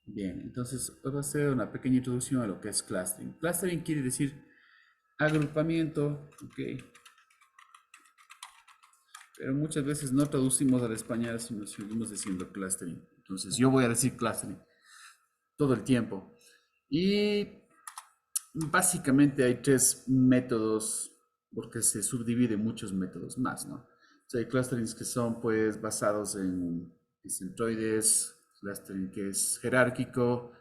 Bien, entonces hoy va a ser una pequeña introducción a lo que es clustering. Clustering quiere decir agrupamiento, ok, pero muchas veces no traducimos al español, sino seguimos diciendo clustering. Entonces yo voy a decir clustering todo el tiempo. Y básicamente hay tres métodos, porque se subdividen muchos métodos más, ¿no? O sea, hay clusterings que son pues basados en centroides, clustering que es jerárquico,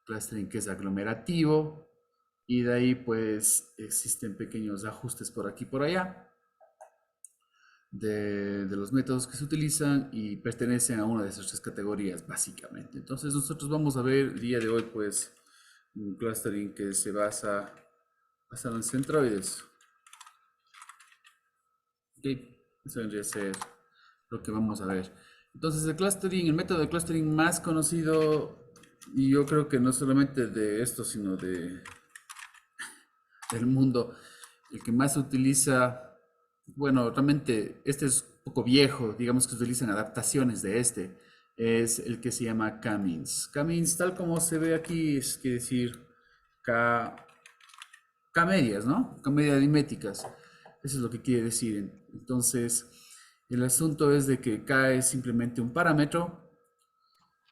clustering que es aglomerativo, y de ahí pues existen pequeños ajustes por aquí y por allá de los métodos que se utilizan y pertenecen a una de esas tres categorías básicamente. Entonces nosotros vamos a ver el día de hoy pues un clustering que se basado en centroides. Ok, eso vendría a ser lo que vamos a ver. Entonces el clustering, el método de clustering más conocido, y yo creo que no solamente de esto, sino del mundo, el que más se utiliza, bueno, realmente este es un poco viejo, digamos que se utilizan adaptaciones de este, es el que se llama K-means. K-means, tal como se ve aquí, es que decir K, K-medias, ¿no? K-medias aritméticas. Eso es lo que quiere decir. Entonces, el asunto es de que K es simplemente un parámetro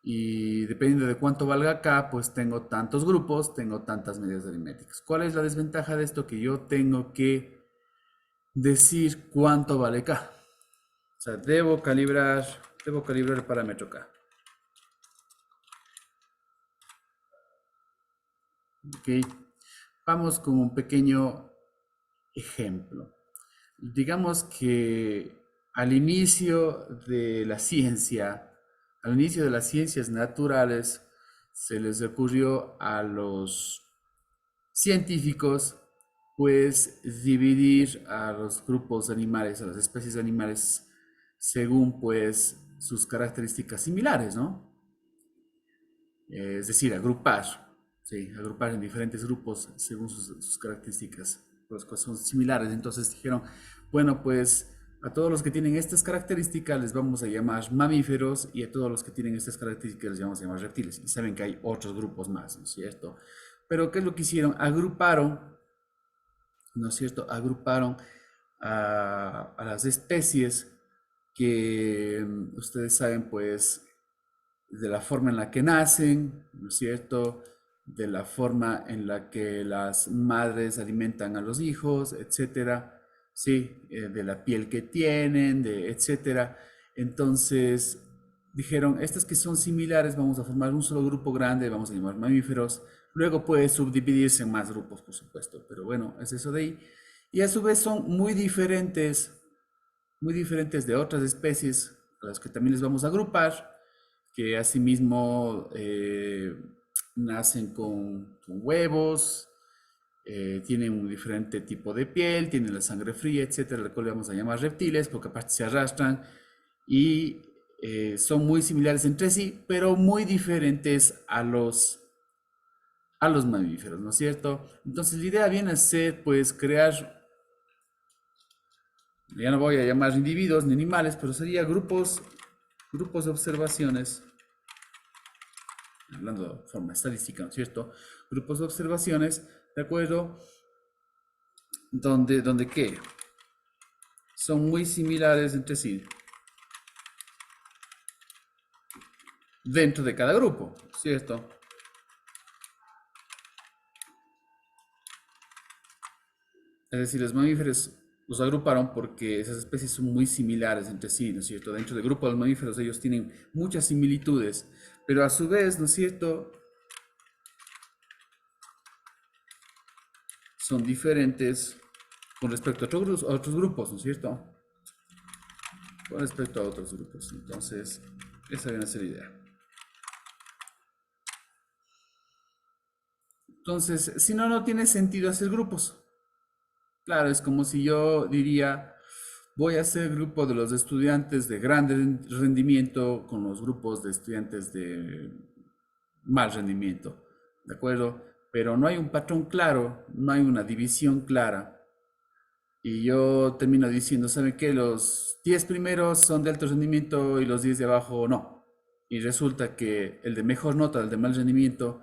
y dependiendo de cuánto valga K, pues tengo tantos grupos, tengo tantas medidas aritméticas. ¿Cuál es la desventaja de esto? Que yo tengo que decir cuánto vale K. O sea, debo calibrar el parámetro K. ¿Ok? Vamos con un pequeño ejemplo. Digamos que al inicio de la ciencia, al inicio de las ciencias naturales, se les ocurrió a los científicos, pues, dividir a los grupos de animales, a las especies de animales, según, pues, sus características similares, ¿no? Es decir, agrupar, ¿sí? Agrupar en diferentes grupos según sus características, pues son similares. Entonces dijeron, bueno, pues a todos los que tienen estas características les vamos a llamar mamíferos y a todos los que tienen estas características les vamos a llamar reptiles. Y saben que hay otros grupos más, ¿no es cierto? Pero ¿qué es lo que hicieron? Agruparon, ¿no es cierto? Agruparon a las especies que ustedes saben, pues de la forma en la que nacen, ¿no es cierto? De la forma en la que las madres alimentan a los hijos, etcétera, sí, de la piel que tienen, etcétera. Entonces dijeron, estas que son similares, vamos a formar un solo grupo grande, vamos a llamar mamíferos. Luego puede subdividirse en más grupos, por supuesto, pero bueno, es eso de ahí. Y a su vez son muy diferentes de otras especies a las que también les vamos a agrupar, que asimismo nacen con huevos, tienen un diferente tipo de piel, tienen la sangre fría, etcétera, al cual le vamos a llamar reptiles, porque aparte se arrastran y son muy similares entre sí, pero muy diferentes a los mamíferos, ¿no es cierto? Entonces la idea viene a ser, pues, crear, ya no voy a llamar individuos ni animales, pero sería grupos de observaciones hablando de forma estadística, ¿no es cierto? Grupos de observaciones, ¿de acuerdo? Donde ¿qué? Son muy similares entre sí dentro de cada grupo, ¿cierto? Es decir, los mamíferos los agruparon porque esas especies son muy similares entre sí, ¿no es cierto? Dentro del grupo de los mamíferos ellos tienen muchas similitudes, pero a su vez, ¿no es cierto? Son diferentes con respecto a otros grupos, ¿no es cierto? Con respecto a otros grupos. Entonces, esa viene a ser la idea. Entonces, si no, no tiene sentido hacer grupos. Claro, es como si yo diría, voy a hacer grupo de los estudiantes de gran rendimiento con los grupos de estudiantes de mal rendimiento, ¿de acuerdo? Pero no hay un patrón claro, no hay una división clara. Y yo termino diciendo, ¿saben qué? Los 10 primeros son de alto rendimiento y los 10 de abajo no. y resulta que el de mejor nota, el de mal rendimiento,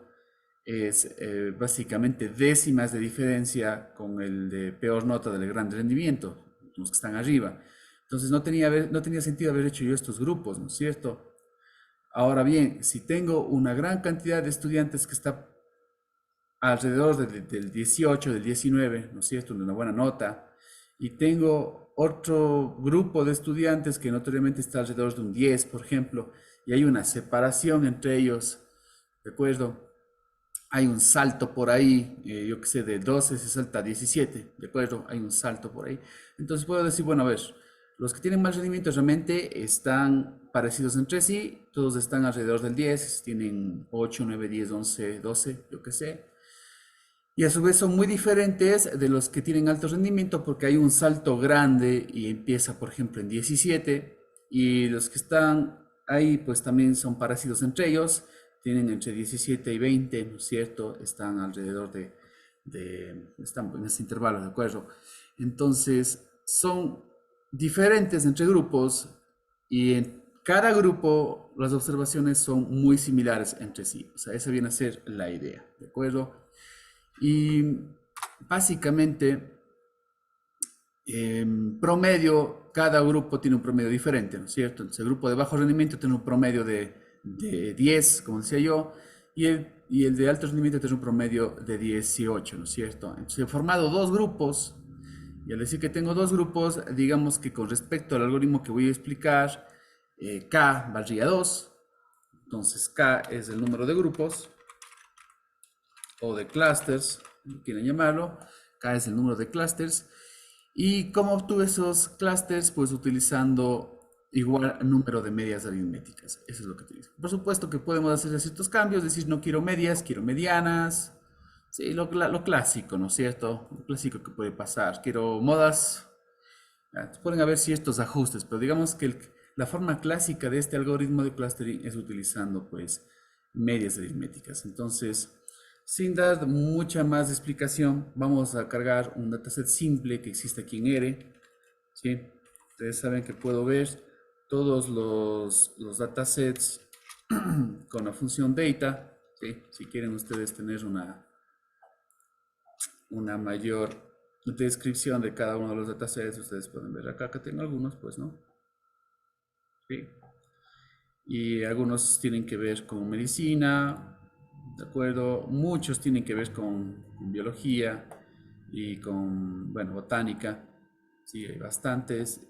es básicamente décimas de diferencia con el de peor nota del gran rendimiento, los que están arriba. Entonces no tenía sentido haber hecho yo estos grupos, ¿no es cierto? Ahora bien, si tengo una gran cantidad de estudiantes que está alrededor del 18, del 19, ¿no es cierto?, de una buena nota, y tengo otro grupo de estudiantes que notoriamente está alrededor de un 10, por ejemplo, y hay una separación entre ellos, ¿de acuerdo? Hay un salto por ahí, yo qué sé, de 12 se salta a 17, ¿de acuerdo? Hay un salto por ahí. Entonces puedo decir, bueno, a ver, los que tienen más rendimiento realmente están parecidos entre sí, todos están alrededor del 10, tienen 8, 9, 10, 11, 12, yo qué sé. Y a su vez son muy diferentes de los que tienen alto rendimiento porque hay un salto grande y empieza, por ejemplo, en 17 y los que están ahí pues también son parecidos entre ellos, tienen entre 17 y 20, ¿no es cierto? Están alrededor están en ese intervalo, ¿de acuerdo? Entonces son diferentes entre grupos y en cada grupo las observaciones son muy similares entre sí. O sea, esa viene a ser la idea, ¿de acuerdo? Y básicamente, en promedio, cada grupo tiene un promedio diferente, ¿no es cierto? Entonces, el grupo de bajo rendimiento tiene un promedio de 10, como decía yo, y el de alto rendimiento tiene un promedio de 18, ¿no es cierto? Entonces, he formado dos grupos, y al decir que tengo dos grupos, digamos que con respecto al algoritmo que voy a explicar, K valdría 2, entonces K es el número de grupos, o de clusters, quieren llamarlo. Acá es el número de clusters. ¿Y cómo obtuve esos clusters? Pues utilizando igual número de medias aritméticas. Eso es lo que utilizo. Por supuesto que podemos hacer ciertos cambios, decir no quiero medias, quiero medianas. Sí, lo clásico, ¿no es cierto? Lo clásico que puede pasar. Quiero modas. Pueden haber ciertos ajustes, pero digamos que la forma clásica de este algoritmo de clustering es utilizando pues medias aritméticas. Entonces, sin dar mucha más explicación, vamos a cargar un dataset simple que existe aquí en R. ¿Sí? Ustedes saben que puedo ver todos los datasets con la función data. ¿Sí? Si quieren ustedes tener una mayor descripción de cada uno de los datasets, ustedes pueden ver acá que tengo algunos, pues, ¿no? ¿Sí? Y algunos tienen que ver con medicina, ¿de acuerdo? Muchos tienen que ver con biología y con, bueno, botánica. Sí, hay bastantes.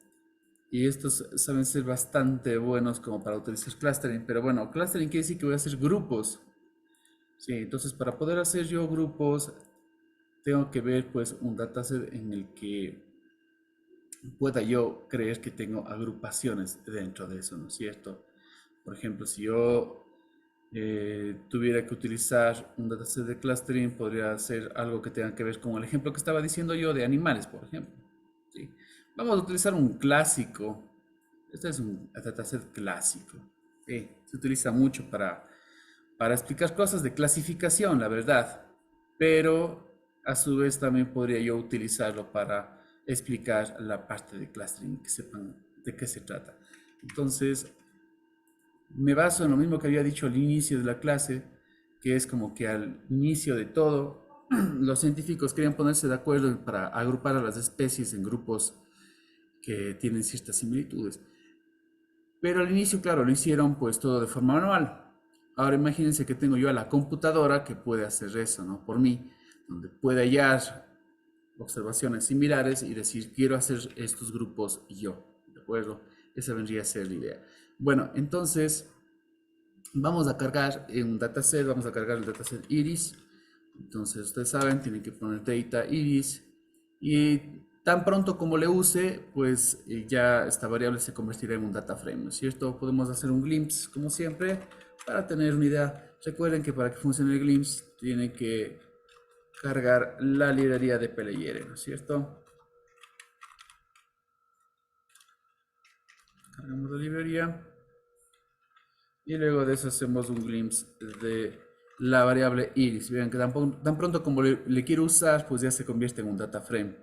Y estos saben ser bastante buenos como para utilizar clustering. Pero bueno, clustering quiere decir que voy a hacer grupos. Sí, entonces para poder hacer yo grupos, tengo que ver pues un dataset en el que pueda yo creer que tengo agrupaciones dentro de eso, ¿no es cierto? Por ejemplo, si yo tuviera que utilizar un dataset de clustering, podría ser algo que tenga que ver con el ejemplo que estaba diciendo yo de animales, por ejemplo. ¿Sí? Vamos a utilizar un clásico. Este es un dataset clásico. ¿Sí? Se utiliza mucho para explicar cosas de clasificación, la verdad. Pero a su vez también podría yo utilizarlo para explicar la parte de clustering, que sepan de qué se trata. Entonces, me baso en lo mismo que había dicho al inicio de la clase, que es como que al inicio de todo, los científicos querían ponerse de acuerdo para agrupar a las especies en grupos que tienen ciertas similitudes. Pero al inicio, claro, lo hicieron pues todo de forma manual. Ahora imagínense que tengo yo a la computadora que puede hacer eso, ¿no? Por mí, donde puede hallar observaciones similares y decir, quiero hacer estos grupos yo, ¿de acuerdo? Esa vendría a ser la idea. Bueno, entonces vamos a cargar un dataset, vamos a cargar el dataset iris. Entonces, ustedes saben, tienen que poner data iris y tan pronto como le use, pues ya esta variable se convertirá en un data frame, ¿no es cierto? Podemos hacer un glimpse, como siempre, para tener una idea. Recuerden que para que funcione el glimpse, tiene que cargar la librería de PLR, ¿no es cierto? Cargamos la librería y luego de eso hacemos un glimpse de la variable iris. Vean que tan pronto como le quiero usar, pues ya se convierte en un data frame,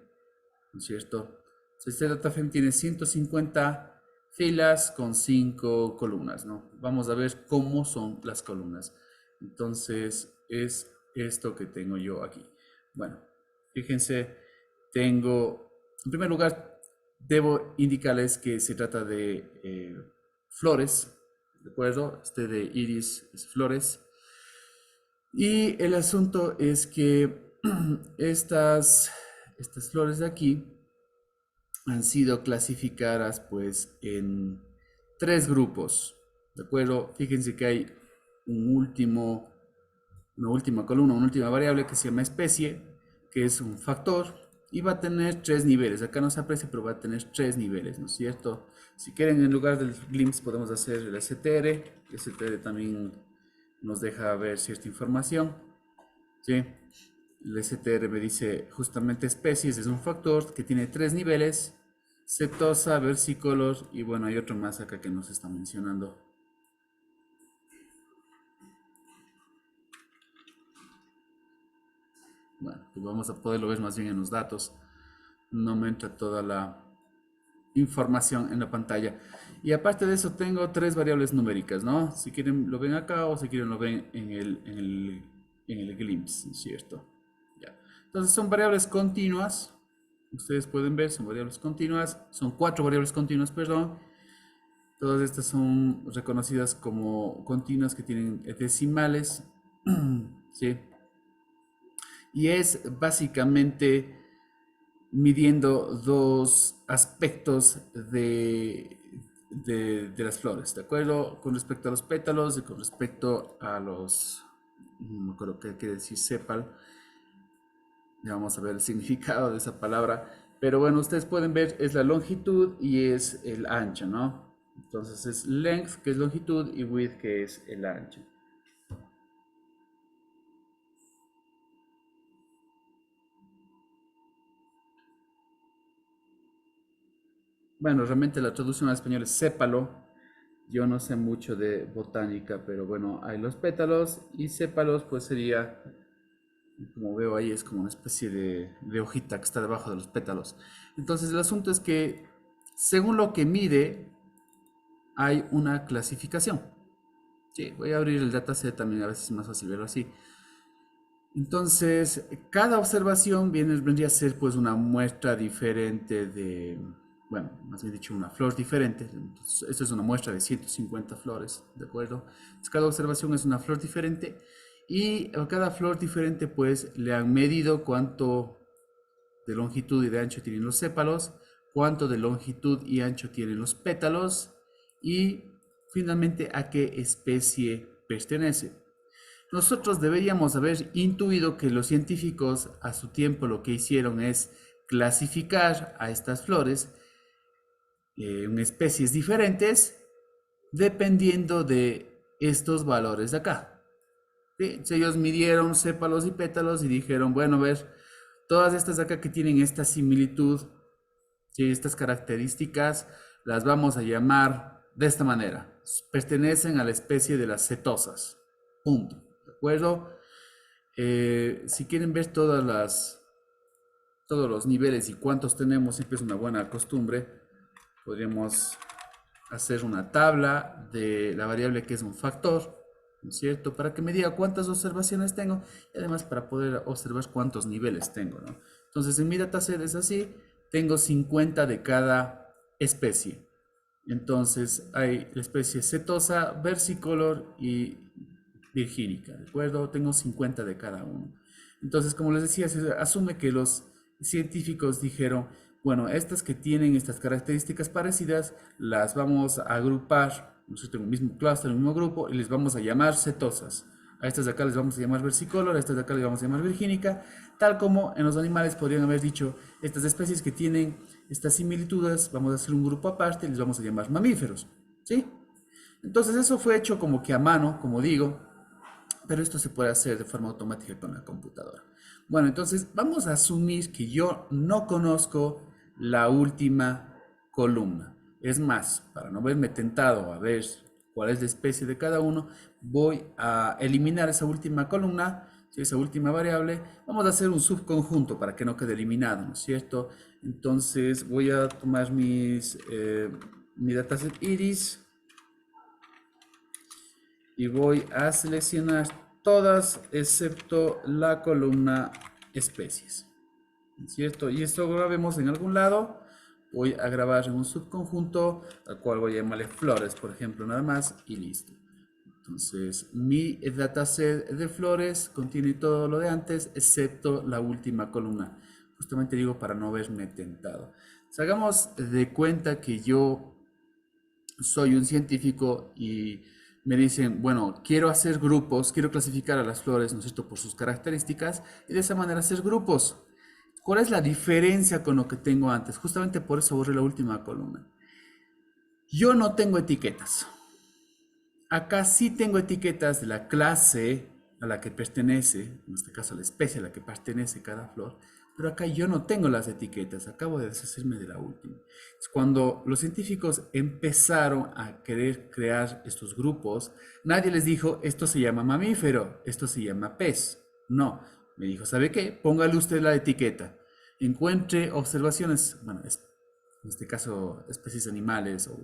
¿no es cierto? Este data frame tiene 150 filas con 5 columnas, ¿no? Vamos a ver cómo son las columnas. Entonces, es esto que tengo yo aquí. Bueno, fíjense, tengo, en primer lugar, debo indicarles que se trata de flores, ¿de acuerdo? Este de iris es flores. Y el asunto es que estas flores de aquí han sido clasificadas pues en tres grupos, ¿de acuerdo? Fíjense que hay una última columna, una última variable que se llama especie, que es un factor y va a tener tres niveles. Acá no se aprecia, pero va a tener tres niveles, ¿no es cierto? Si quieren, en lugar del glimpse podemos hacer el str. El str también nos deja ver cierta información, ¿sí? El str me dice justamente especies, es un factor que tiene tres niveles: setosa, versicolor y bueno, hay otro más acá que nos está mencionando. Bueno, pues vamos a poderlo ver más bien en los datos. No me entra toda la información en la pantalla. Y aparte de eso tengo tres variables numéricas, ¿no? Si quieren lo ven acá o si quieren lo ven en el glimpse, ¿cierto? Ya. Entonces son variables continuas. Ustedes pueden ver, son variables continuas. Son cuatro variables continuas, perdón. Todas estas son reconocidas como continuas que tienen decimales, ¿sí? Y es básicamente midiendo dos aspectos de las flores, ¿de acuerdo? Con respecto a los pétalos y con respecto a los, no me acuerdo qué quiere decir sepal, ya vamos a ver el significado de esa palabra, pero bueno, ustedes pueden ver, es la longitud y es el ancho, ¿no? Entonces es length, que es longitud, y width, que es el ancho. Bueno, realmente la traducción al español es sépalo. Yo no sé mucho de botánica, pero bueno, hay los pétalos y sépalos, pues sería, como veo ahí, es como una especie de hojita que está debajo de los pétalos. Entonces el asunto es que según lo que mide, hay una clasificación. Sí, voy a abrir el dataset también, a veces es más fácil verlo así. Entonces, cada observación vendría a ser pues una muestra diferente de, bueno, más bien dicho, una flor diferente. Entonces, esto es una muestra de 150 flores, ¿de acuerdo? Entonces, cada observación es una flor diferente y a cada flor diferente pues le han medido cuánto de longitud y de ancho tienen los sépalos, cuánto de longitud y ancho tienen los pétalos y finalmente a qué especie pertenece. Nosotros deberíamos haber intuido que los científicos a su tiempo lo que hicieron es clasificar a estas flores en especies diferentes dependiendo de estos valores de acá. ¿Sí? Ellos midieron sépalos y pétalos y dijeron, bueno, a ver, todas estas de acá que tienen esta similitud, ¿sí? Estas características, las vamos a llamar de esta manera. Pertenecen a la especie de las setosas. Punto. ¿De acuerdo? Si quieren ver todos los niveles y cuántos tenemos, siempre es una buena costumbre. Podríamos hacer una tabla de la variable que es un factor, ¿no es cierto? Para que me diga cuántas observaciones tengo y además para poder observar cuántos niveles tengo, ¿no? Entonces en mi dataset es así, tengo 50 de cada especie. Entonces hay la especie setosa, versicolor y virgínica, ¿de acuerdo? Tengo 50 de cada uno. Entonces, como les decía, se asume que los científicos dijeron, bueno, estas que tienen estas características parecidas, las vamos a agrupar, ¿no es cierto?, en un mismo clúster, en un mismo grupo, y les vamos a llamar setosas. A estas de acá les vamos a llamar versicolor, a estas de acá les vamos a llamar virgínica, tal como en los animales podrían haber dicho, estas especies que tienen estas similitudes, vamos a hacer un grupo aparte y les vamos a llamar mamíferos, ¿sí? Entonces eso fue hecho como que a mano, como digo, pero esto se puede hacer de forma automática con la computadora. Bueno, entonces vamos a asumir que yo no conozco la última columna. Es más, para no verme tentado a ver cuál es la especie de cada uno, voy a eliminar esa última columna, esa última variable. Vamos a hacer un subconjunto para que no quede eliminado, ¿no es cierto? Entonces voy a tomar mi dataset iris y voy a seleccionar todas excepto la columna especies, ¿cierto? Y esto grabemos en algún lado. Voy a grabar en un subconjunto al cual voy a llamarle flores, por ejemplo, nada más, y listo. Entonces, mi dataset de flores contiene todo lo de antes, excepto la última columna. Justamente digo para no verme tentado. Hagamos de cuenta que yo soy un científico y me dicen, bueno, quiero hacer grupos, quiero clasificar a las flores, ¿no es cierto?, por sus características y de esa manera hacer grupos. ¿Cuál es la diferencia con lo que tengo antes? Justamente por eso borré la última columna. Yo no tengo etiquetas. Acá sí tengo etiquetas de la clase a la que pertenece, en este caso la especie a la que pertenece cada flor, pero acá yo no tengo las etiquetas, acabo de deshacerme de la última. Cuando los científicos empezaron a querer crear estos grupos, nadie les dijo, esto se llama mamífero, esto se llama pez. No, me dijo, ¿sabe qué? Póngale usted la etiqueta. Encuentre observaciones, bueno, en este caso especies animales o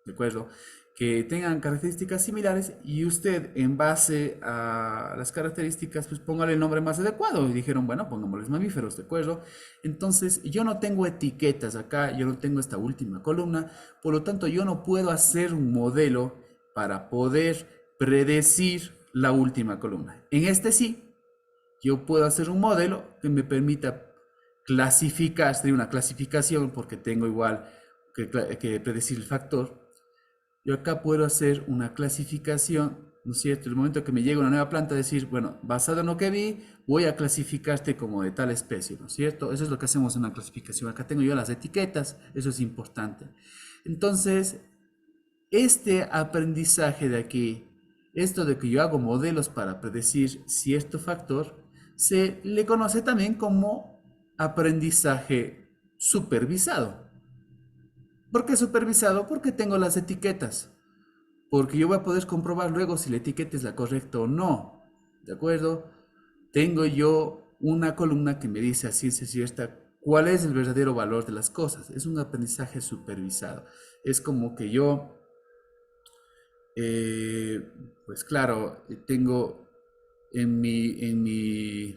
de acuerdo, que tengan características similares y usted en base a las características pues póngale el nombre más adecuado y dijeron bueno pongámosles mamíferos, de acuerdo. Entonces yo no tengo etiquetas acá, yo no tengo esta última columna, por lo tanto yo no puedo hacer un modelo para poder predecir la última columna. En este sí, yo puedo hacer un modelo que me permita clasificar, sería una clasificación porque tengo igual que predecir el factor. Yo acá puedo hacer una clasificación, ¿no es cierto? El momento que me llega una nueva planta, decir, bueno, basado en lo que vi, voy a clasificarte como de tal especie, ¿no es cierto? Eso es lo que hacemos en una clasificación. Acá tengo yo las etiquetas, eso es importante. Entonces, este aprendizaje de aquí, esto de que yo hago modelos para predecir cierto factor, se le conoce también como aprendizaje supervisado. ¿Por qué supervisado? Porque tengo las etiquetas. Porque yo voy a poder comprobar luego si la etiqueta es la correcta o no. ¿De acuerdo? Tengo yo una columna que me dice a ciencia cierta cuál es el verdadero valor de las cosas. Es un aprendizaje supervisado. Es como que yo, pues claro, tengo en mi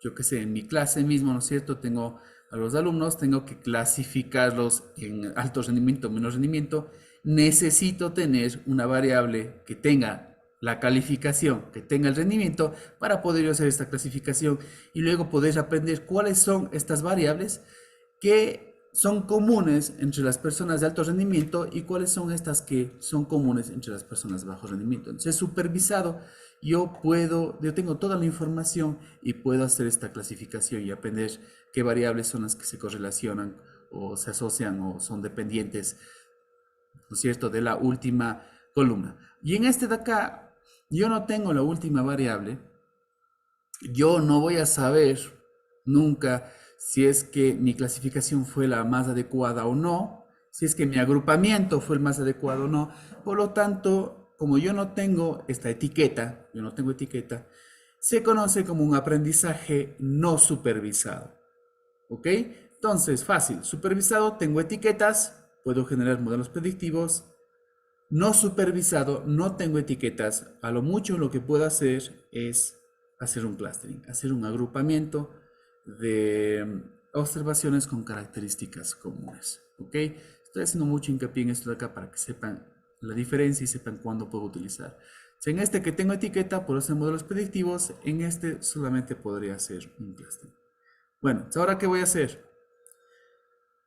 yo qué sé, en mi clase mismo, ¿no es cierto? Tengo a los alumnos, tengo que clasificarlos en alto rendimiento, menos rendimiento. Necesito tener una variable que tenga la calificación, que tenga el rendimiento para poder hacer esta clasificación y luego poder aprender cuáles son estas variables que son comunes entre las personas de alto rendimiento y cuáles son estas que son comunes entre las personas de bajo rendimiento. Entonces, supervisado, yo tengo toda la información y puedo hacer esta clasificación y aprender qué variables son las que se correlacionan o se asocian o son dependientes, ¿no es cierto?, de la última columna. Y en este de acá, yo no tengo la última variable, yo no voy a saber nunca si es que mi clasificación fue la más adecuada o no, si es que mi agrupamiento fue el más adecuado o no. Por lo tanto, como yo no tengo esta etiqueta, se conoce como un aprendizaje no supervisado. ¿Ok? Entonces, fácil. Supervisado, tengo etiquetas, puedo generar modelos predictivos. No supervisado, no tengo etiquetas. A lo mucho lo que puedo hacer es hacer un clustering, hacer un agrupamiento de observaciones con características comunes. ¿Ok? Estoy haciendo mucho hincapié en esto de acá para que sepan la diferencia y sepan cuándo puedo utilizar. En este que tengo etiqueta, puedo hacer modelos predictivos. En este solamente podría hacer un clustering. Bueno, ¿ahora qué voy a hacer?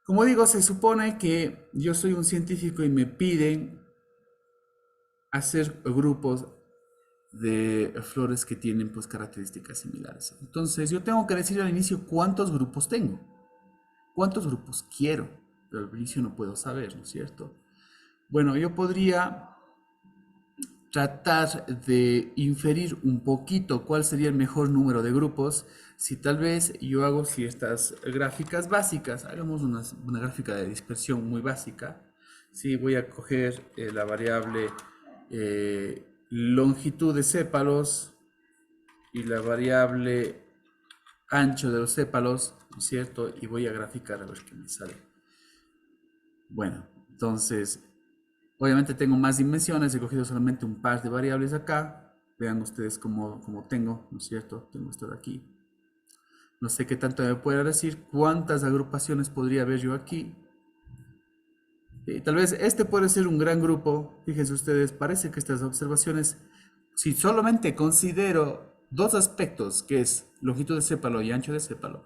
Como digo, se supone que yo soy un científico y me piden hacer grupos de flores que tienen pues características similares. Entonces yo tengo que decir al inicio cuántos grupos tengo, cuántos grupos quiero, pero al inicio no puedo saber, ¿no es cierto? Bueno, yo podría tratar de inferir un poquito cuál sería el mejor número de grupos si tal vez yo hago ciertas gráficas básicas. Hagamos una gráfica de dispersión muy básica. Sí, voy a coger la variable longitud de sépalos y la variable ancho de los sépalos, ¿no es cierto? Y voy a graficar a ver qué me sale. Bueno, Entonces, obviamente tengo más dimensiones, he cogido solamente un par de variables acá. Vean ustedes cómo tengo, ¿no es cierto? Tengo esto de aquí. No sé qué tanto me puede decir, cuántas agrupaciones podría haber yo aquí. Tal vez este puede ser un gran grupo. Fíjense ustedes, parece que estas observaciones, si solamente considero dos aspectos, que es longitud de sépalo y ancho de sépalo,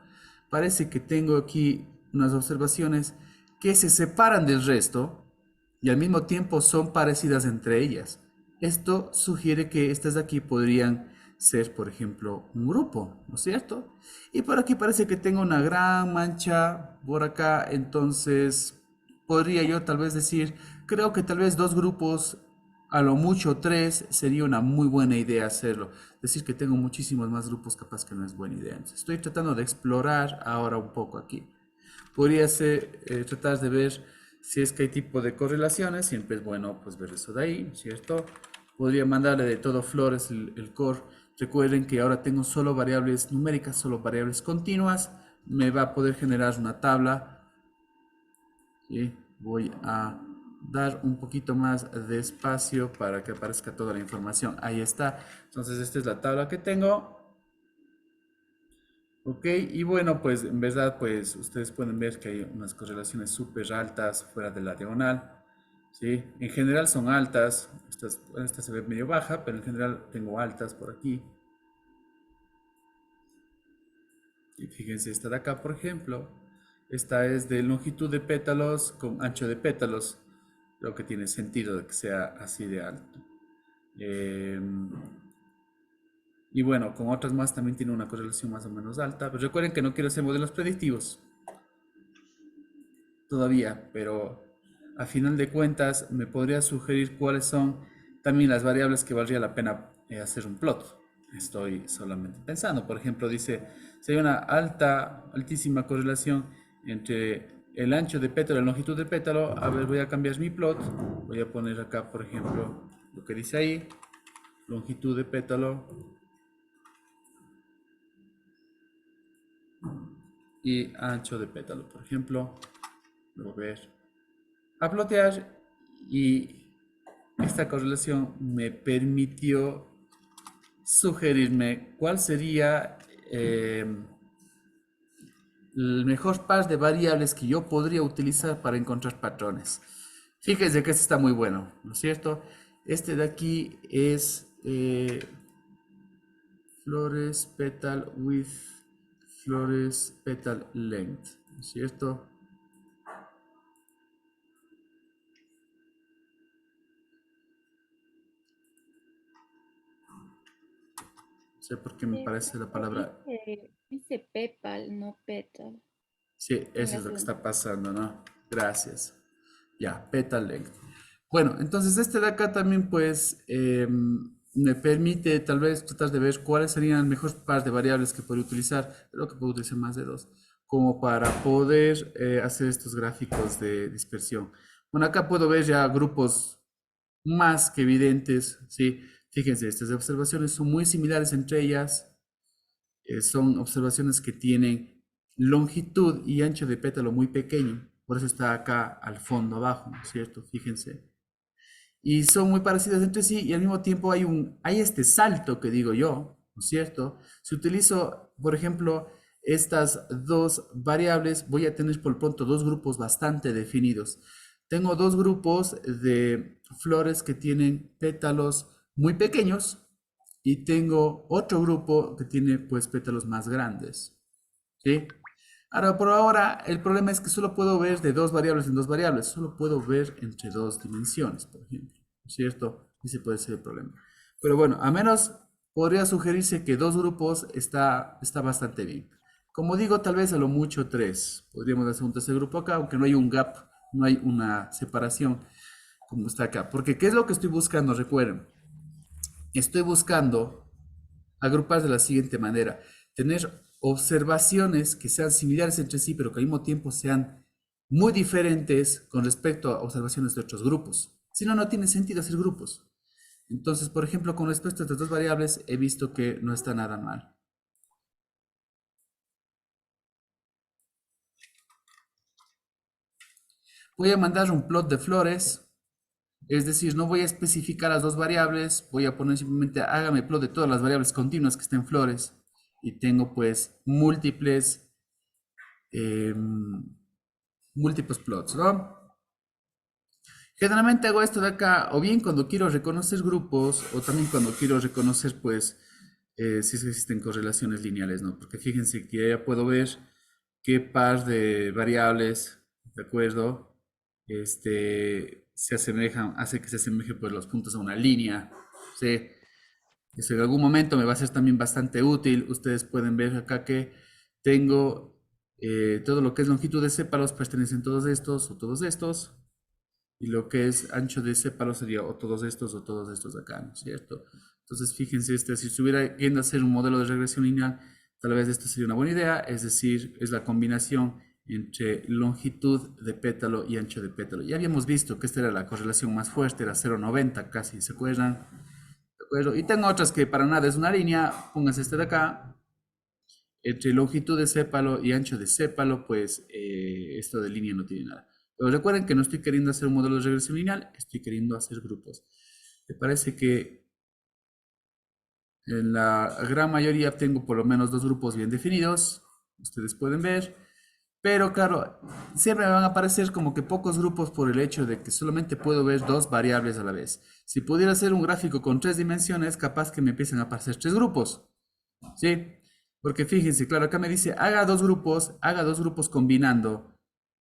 parece que tengo aquí unas observaciones que se separan del resto y al mismo tiempo son parecidas entre ellas. Esto sugiere que estas de aquí podrían ser, por ejemplo, un grupo, ¿no es cierto? Y por aquí parece que tengo una gran mancha por acá, entonces podría yo tal vez decir, creo que tal vez dos grupos, a lo mucho tres, sería una muy buena idea hacerlo. Decir que tengo muchísimos más grupos, capaz que no es buena idea. Entonces, estoy tratando de explorar ahora un poco aquí. Podría ser tratar de ver si es que hay tipo de correlaciones, siempre es bueno pues ver eso de ahí, ¿cierto? Podría mandarle de todo flores el core. Recuerden que ahora tengo solo variables numéricas, solo variables continuas. Me va a poder generar una tabla y voy a dar un poquito más de espacio para que aparezca toda la información. Ahí está. Entonces esta es la tabla que tengo. Ok, y bueno, pues en verdad, pues ustedes pueden ver que hay unas correlaciones súper altas fuera de la diagonal. ¿Sí? En general son altas. Esta se ve medio baja, pero en general tengo altas por aquí. Y fíjense, esta de acá, por ejemplo, esta es de longitud de pétalos con ancho de pétalos. Creo que tiene sentido de que sea así de alto. Eh, y bueno, con otras más también tiene una correlación más o menos alta. Pero recuerden que no quiero hacer modelos predictivos todavía, pero a final de cuentas me podría sugerir cuáles son también las variables que valdría la pena hacer un plot. Estoy solamente pensando, por ejemplo, dice, si hay una altísima correlación entre el ancho de pétalo y la longitud de pétalo, a ver, voy a cambiar mi plot, voy a poner acá, por ejemplo, lo que dice ahí, longitud de pétalo y ancho de pétalo, por ejemplo, lo voy a ver a plotear y esta correlación me permitió sugerirme cuál sería el mejor par de variables que yo podría utilizar para encontrar patrones. Fíjense que este está muy bueno, ¿no es cierto? Este de aquí es flores petal width, flores petal length, ¿no es cierto? No sé por qué me parece la palabra. Dice Pepal, no Petal, Sí, en eso la es lo que segunda. está pasando, ¿no? Gracias. Ya, petal length. Bueno, entonces este de acá también pues me permite tal vez tratar de ver cuáles serían el mejor par de variables que podría utilizar. Creo que puedo utilizar más de dos, como para poder hacer estos gráficos de dispersión. Bueno, acá puedo ver ya grupos más que evidentes, ¿sí? Fíjense, estas observaciones son muy similares entre ellas. Son observaciones que tienen longitud y ancho de pétalo muy pequeño. Por eso está acá al fondo abajo, ¿no es cierto? Fíjense. Y son muy parecidas entre sí y al mismo tiempo hay este salto que digo yo, ¿no es cierto? Si utilizo, por ejemplo, estas dos variables, voy a tener por pronto dos grupos bastante definidos. Tengo dos grupos de flores que tienen pétalos muy pequeños y tengo otro grupo que tiene pues pétalos más grandes, ¿sí? Ahora, por ahora, el problema es que solo puedo ver de dos variables en dos variables, solo puedo ver entre dos dimensiones, por ejemplo, ¿cierto? Ese puede ser el problema. Pero bueno, a menos podría sugerirse que dos grupos está bastante bien. Como digo, tal vez a lo mucho tres. Podríamos hacer un tercer grupo acá, aunque no hay un gap, no hay una separación como está acá. Porque, ¿qué es lo que estoy buscando? Recuerden, estoy buscando agrupar de la siguiente manera. Tener observaciones que sean similares entre sí, pero que al mismo tiempo sean muy diferentes con respecto a observaciones de otros grupos. Si no, no tiene sentido hacer grupos. Entonces, por ejemplo, con respecto a estas dos variables, he visto que no está nada mal. Voy a mandar un plot de flores. Es decir, no voy a especificar las dos variables, voy a poner simplemente hágame plot de todas las variables continuas que estén en flores y tengo pues eh, múltiples plots, ¿no? Generalmente hago esto de acá o bien cuando quiero reconocer grupos o también cuando quiero reconocer pues si es que existen correlaciones lineales, ¿no? Porque fíjense que ya puedo ver qué par de variables, ¿de acuerdo? Se asemejan, hace que se asemejen pues los puntos a una línea, ¿sí? Eso en algún momento me va a ser también bastante útil. Ustedes pueden ver acá que tengo todo lo que es longitud de sépalos pertenecen todos estos o todos estos. Y lo que es ancho de sépalo sería o todos estos de acá, ¿no es cierto? Entonces, fíjense, si estuviera yendo a hacer un modelo de regresión lineal, tal vez esta sería una buena idea, es decir, es la combinación entre longitud de pétalo y ancho de pétalo. Ya habíamos visto que esta era la correlación más fuerte, era 0,90 casi, ¿se acuerdan? ¿De acuerdo? Y tengo otras que para nada es una línea, pónganse este de acá, entre longitud de sépalo y ancho de sépalo, pues esto de línea no tiene nada. Pero recuerden que no estoy queriendo hacer un modelo de regresión lineal, estoy queriendo hacer grupos. Me parece que en la gran mayoría tengo por lo menos dos grupos bien definidos, ustedes pueden ver, pero claro, siempre me van a aparecer como que pocos grupos por el hecho de que solamente puedo ver dos variables a la vez. Si pudiera hacer un gráfico con 3 dimensiones, capaz que me empiecen a aparecer 3 grupos. ¿Sí? Porque fíjense, claro, acá me dice, haga dos grupos combinando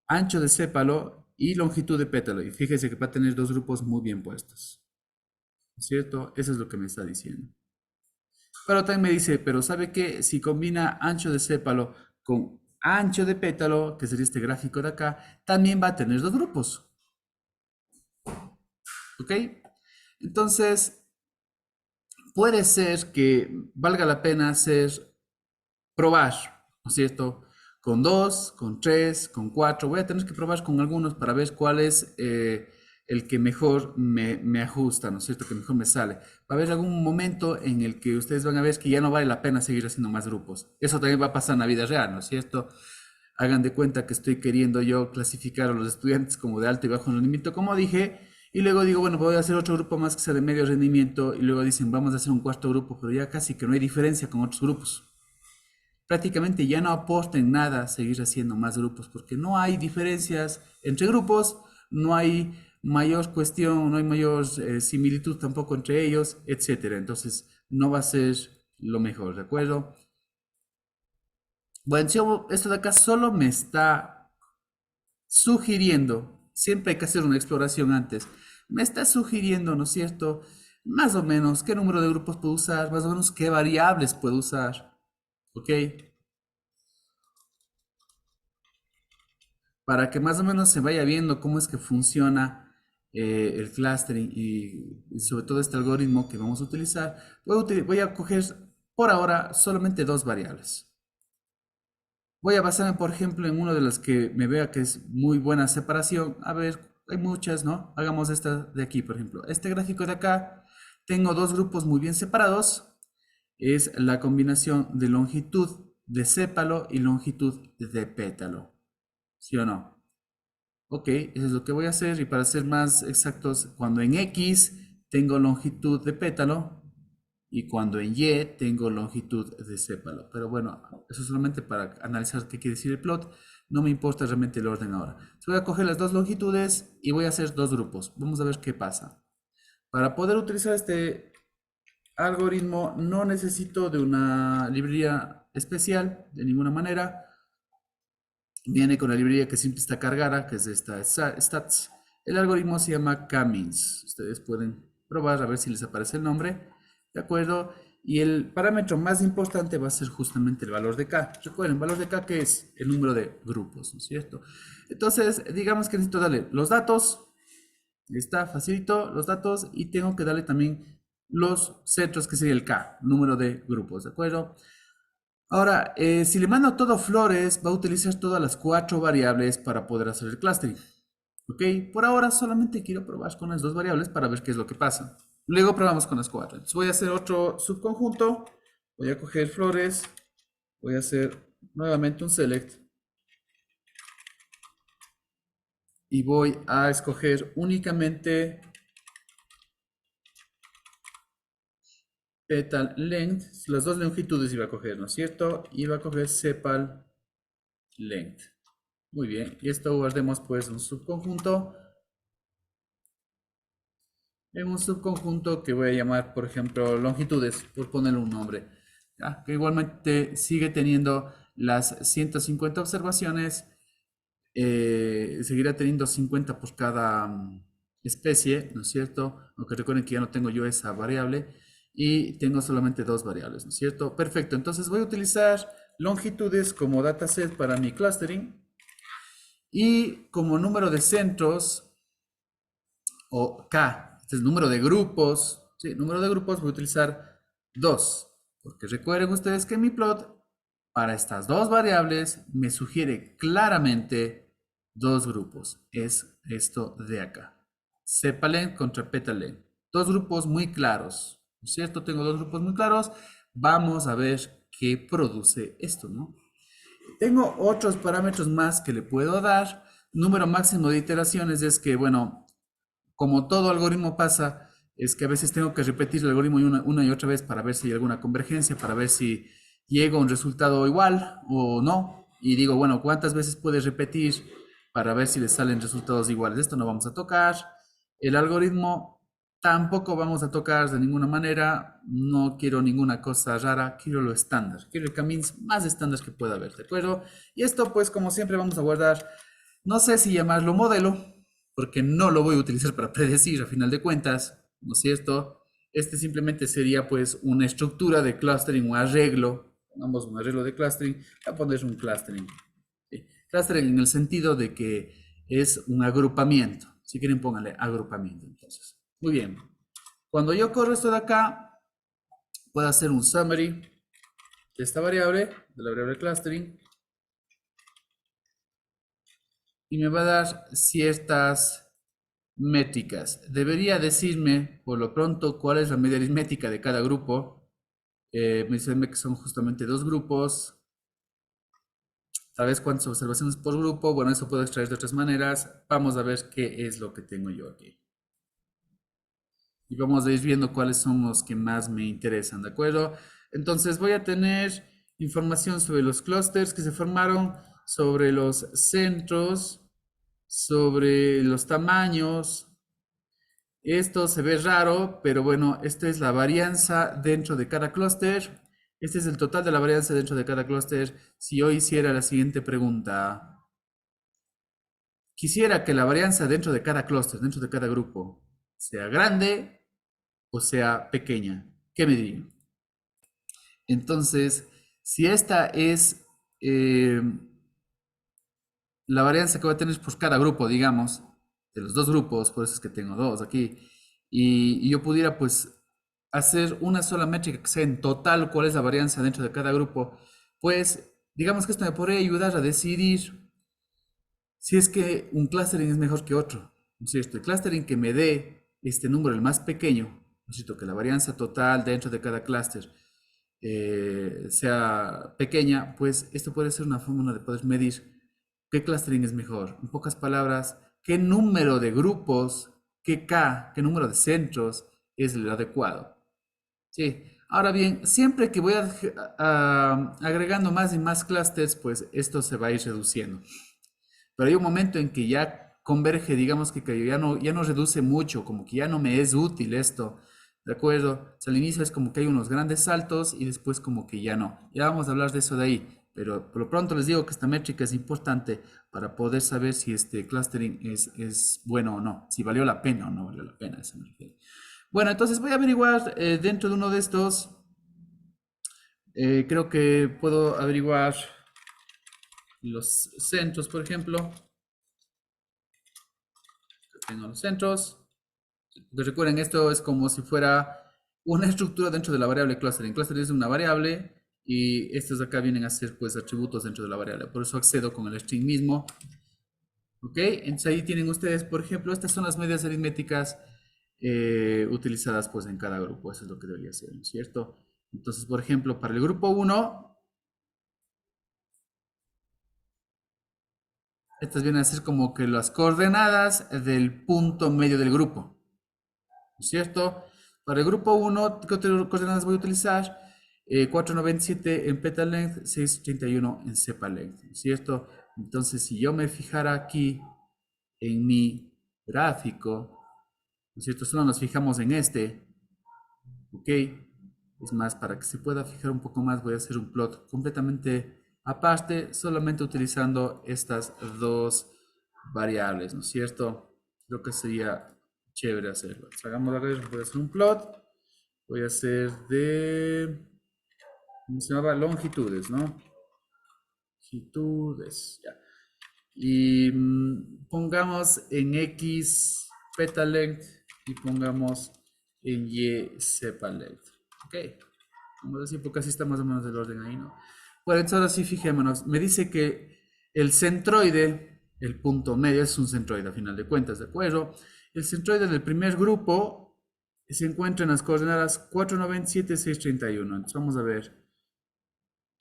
ancho de sépalo y longitud de pétalo. Y fíjense que va a tener dos grupos muy bien puestos. ¿Cierto? Eso es lo que me está diciendo. Pero también me dice, pero ¿sabe qué? Si combina ancho de sépalo con ancho de pétalo, que sería este gráfico de acá, también va a tener dos grupos. ¿Ok? Entonces, puede ser que valga la pena probar, ¿no es cierto? Con dos, con tres, con cuatro. Voy a tener que probar con algunos para ver cuál es el que mejor me ajusta, ¿no es cierto? Que mejor me sale. Va a haber algún momento en el que ustedes van a ver que ya no vale la pena seguir haciendo más grupos. Eso también va a pasar en la vida real, ¿no es cierto? Hagan de cuenta que estoy queriendo yo clasificar a los estudiantes como de alto y bajo rendimiento, como dije, y luego digo, bueno, voy a hacer otro grupo más que sea de medio rendimiento, y luego dicen, vamos a hacer un cuarto grupo, pero ya casi que no hay diferencia con otros grupos. Prácticamente ya no aporta en nada seguir haciendo más grupos porque no hay diferencias entre grupos, no hay mayor cuestión, no hay mayor similitud tampoco entre ellos, etcétera. Entonces no va a ser lo mejor, ¿de acuerdo? Bueno, esto de acá solo me está sugiriendo, siempre hay que hacer una exploración antes, me está sugiriendo, ¿no es cierto? Más o menos qué número de grupos puedo usar, más o menos qué variables puedo usar, ¿ok? Para que más o menos se vaya viendo cómo es que funciona el clustering y sobre todo este algoritmo que vamos a utilizar, voy a coger por ahora solamente dos variables. Voy a basarme, por ejemplo, en una de las que me vea que es muy buena separación. A ver, hay muchas, ¿no? Hagamos esta de aquí, por ejemplo. Este gráfico de acá, tengo dos grupos muy bien separados. Es la combinación de longitud de sépalo y longitud de pétalo. ¿Sí o no? Ok, eso es lo que voy a hacer y para ser más exactos, cuando en X tengo longitud de pétalo y cuando en Y tengo longitud de sépalo. Pero bueno, eso es solamente para analizar qué quiere decir el plot. No me importa realmente el orden ahora. Voy a coger las dos longitudes y voy a hacer dos grupos. Vamos a ver qué pasa. Para poder utilizar este algoritmo no necesito de una librería especial de ninguna manera. Viene con la librería que siempre está cargada, que es esta stats. El algoritmo se llama K-means. Ustedes pueden probar a ver si les aparece el nombre, ¿de acuerdo? Y el parámetro más importante va a ser justamente el valor de K. Recuerden, el valor de K que es el número de grupos, ¿no es cierto? Entonces, digamos que necesito darle los datos, está facilito los datos, y tengo que darle también los centros, que sería el K, número de grupos, ¿de acuerdo? Ahora, si le mando todo flores, va a utilizar todas las cuatro variables para poder hacer el clustering. ¿Ok? Por ahora solamente quiero probar con las dos variables para ver qué es lo que pasa. Luego probamos con las cuatro. Entonces voy a hacer otro subconjunto. Voy a coger flores. Voy a hacer nuevamente un select. y voy a escoger únicamente petal length, las dos longitudes iba a coger, ¿no es cierto? Iba a coger sepal length. Muy bien, y esto guardemos pues un subconjunto. En un subconjunto que voy a llamar, por ejemplo, longitudes, por ponerle un nombre. ¿Ya? Que igualmente sigue teniendo las 150 observaciones, seguirá teniendo 50 por cada especie, ¿no es cierto? Aunque recuerden que ya no tengo yo esa variable y tengo solamente dos variables, ¿no es cierto? Perfecto, entonces voy a utilizar longitudes como dataset para mi clustering y como número de centros o K, este es el número de grupos, sí, número de grupos voy a utilizar 2, porque recuerden ustedes que mi plot para estas dos variables me sugiere claramente dos grupos, es esto de acá, sepalen contra petalen, dos grupos muy claros, ¿no es cierto? Tengo dos grupos muy claros, vamos a ver qué produce esto, ¿no? Tengo otros parámetros más que le puedo dar, número máximo de iteraciones es que, bueno, como todo algoritmo pasa, es que a veces tengo que repetir el algoritmo una y otra vez para ver si hay alguna convergencia, para ver si llego a un resultado igual o no. Y digo, bueno, ¿cuántas veces puedes repetir para ver si le salen resultados iguales? Esto no vamos a tocar. El algoritmo tampoco vamos a tocar de ninguna manera. No quiero ninguna cosa rara, quiero lo estándar. Quiero el camino más estándar que pueda haber, ¿de acuerdo? Y esto, pues, como siempre, vamos a guardar, no sé si llamarlo modelo, porque no lo voy a utilizar para predecir a final de cuentas, ¿no es cierto? Este simplemente sería pues una estructura de clustering, un arreglo, pongamos un arreglo de clustering, voy a poner un clustering. ¿Sí? Clustering en el sentido de que es un agrupamiento, si quieren pónganle agrupamiento entonces. Muy bien, cuando yo corro esto de acá, puedo hacer un summary de esta variable, de la variable clustering, y me va a dar ciertas métricas. Debería decirme, por lo pronto, cuál es la media aritmética de cada grupo. Me dice que son justamente dos grupos. Tal vez cuántas observaciones por grupo. Bueno, eso puedo extraer de otras maneras. Vamos a ver qué es lo que tengo yo aquí. Y vamos a ir viendo cuáles son los que más me interesan, ¿de acuerdo? Entonces voy a tener información sobre los clústeres que se formaron, sobre los centros, sobre los tamaños. Esto se ve raro, pero bueno, esta es la varianza dentro de cada clúster. Este es el total de la varianza dentro de cada clúster. Si yo hiciera la siguiente pregunta, quisiera que la varianza dentro de cada clúster, dentro de cada grupo, sea grande o sea pequeña. ¿Qué me dirían? Entonces, si esta es eh, la varianza que voy a tener por cada grupo, digamos, de los dos grupos, por eso es que tengo dos aquí, y yo pudiera pues hacer una sola métrica que sea en total cuál es la varianza dentro de cada grupo, pues digamos que esto me podría ayudar a decidir si es que un clustering es mejor que otro, ¿no es cierto? El clustering que me dé este número, el más pequeño, ¿no es cierto? Que la varianza total dentro de cada clúster sea pequeña, pues esto puede ser una fórmula de poder medir qué clustering es mejor. En pocas palabras, qué número de grupos, qué K, qué número de centros es el adecuado. Sí. Ahora bien, siempre que voy agregando más y más clusters, pues esto se va a ir reduciendo. Pero hay un momento en que ya converge, digamos que ya no reduce mucho, como que ya no me es útil esto, ¿de acuerdo? O sea, al inicio es como que hay unos grandes saltos y después como que ya no. Ya vamos a hablar de eso de ahí, pero por lo pronto les digo que esta métrica es importante para poder saber si este clustering es bueno o no, si valió la pena o no valió la pena, eso me refiero. Bueno, entonces voy a averiguar dentro de uno de estos, creo que puedo averiguar los centros, por ejemplo. Tengo los centros. Recuerden, esto es como si fuera una estructura dentro de la variable clustering. Clustering es una variable y estos de acá vienen a ser pues atributos dentro de la variable. Por eso accedo con el string mismo. ¿Ok? Entonces ahí tienen ustedes, por ejemplo, estas son las medias aritméticas utilizadas pues en cada grupo. Eso es lo que debería ser, ¿no es cierto? Entonces, por ejemplo, para el grupo 1, Estas vienen a ser como que las coordenadas del punto medio del grupo, ¿no es cierto? Para el grupo 1, ¿qué coordenadas voy a utilizar? 497 en petal length, 631 en cepa length, ¿no es cierto? Entonces, si yo me fijara aquí en mi gráfico, ¿no es cierto? Solo nos fijamos en este, ¿ok? Es más, para que se pueda fijar un poco más, voy a hacer un plot completamente aparte, solamente utilizando estas dos variables, ¿no es cierto? Creo que sería chévere hacerlo. Hagamos la red, voy a hacer un plot, voy a hacer de, ¿cómo se llama? Longitudes, ¿no? Longitudes, ya. Y pongamos en X petal length y pongamos en Y cepa length. Ok, vamos a decir porque así está más o menos el orden ahí, ¿no? Bueno, entonces ahora sí fijémonos. Me dice que el centroide, el punto medio, es un centroide a final de cuentas, ¿de acuerdo? El centroide del primer grupo se encuentra en las coordenadas 497, 631. Entonces vamos a ver.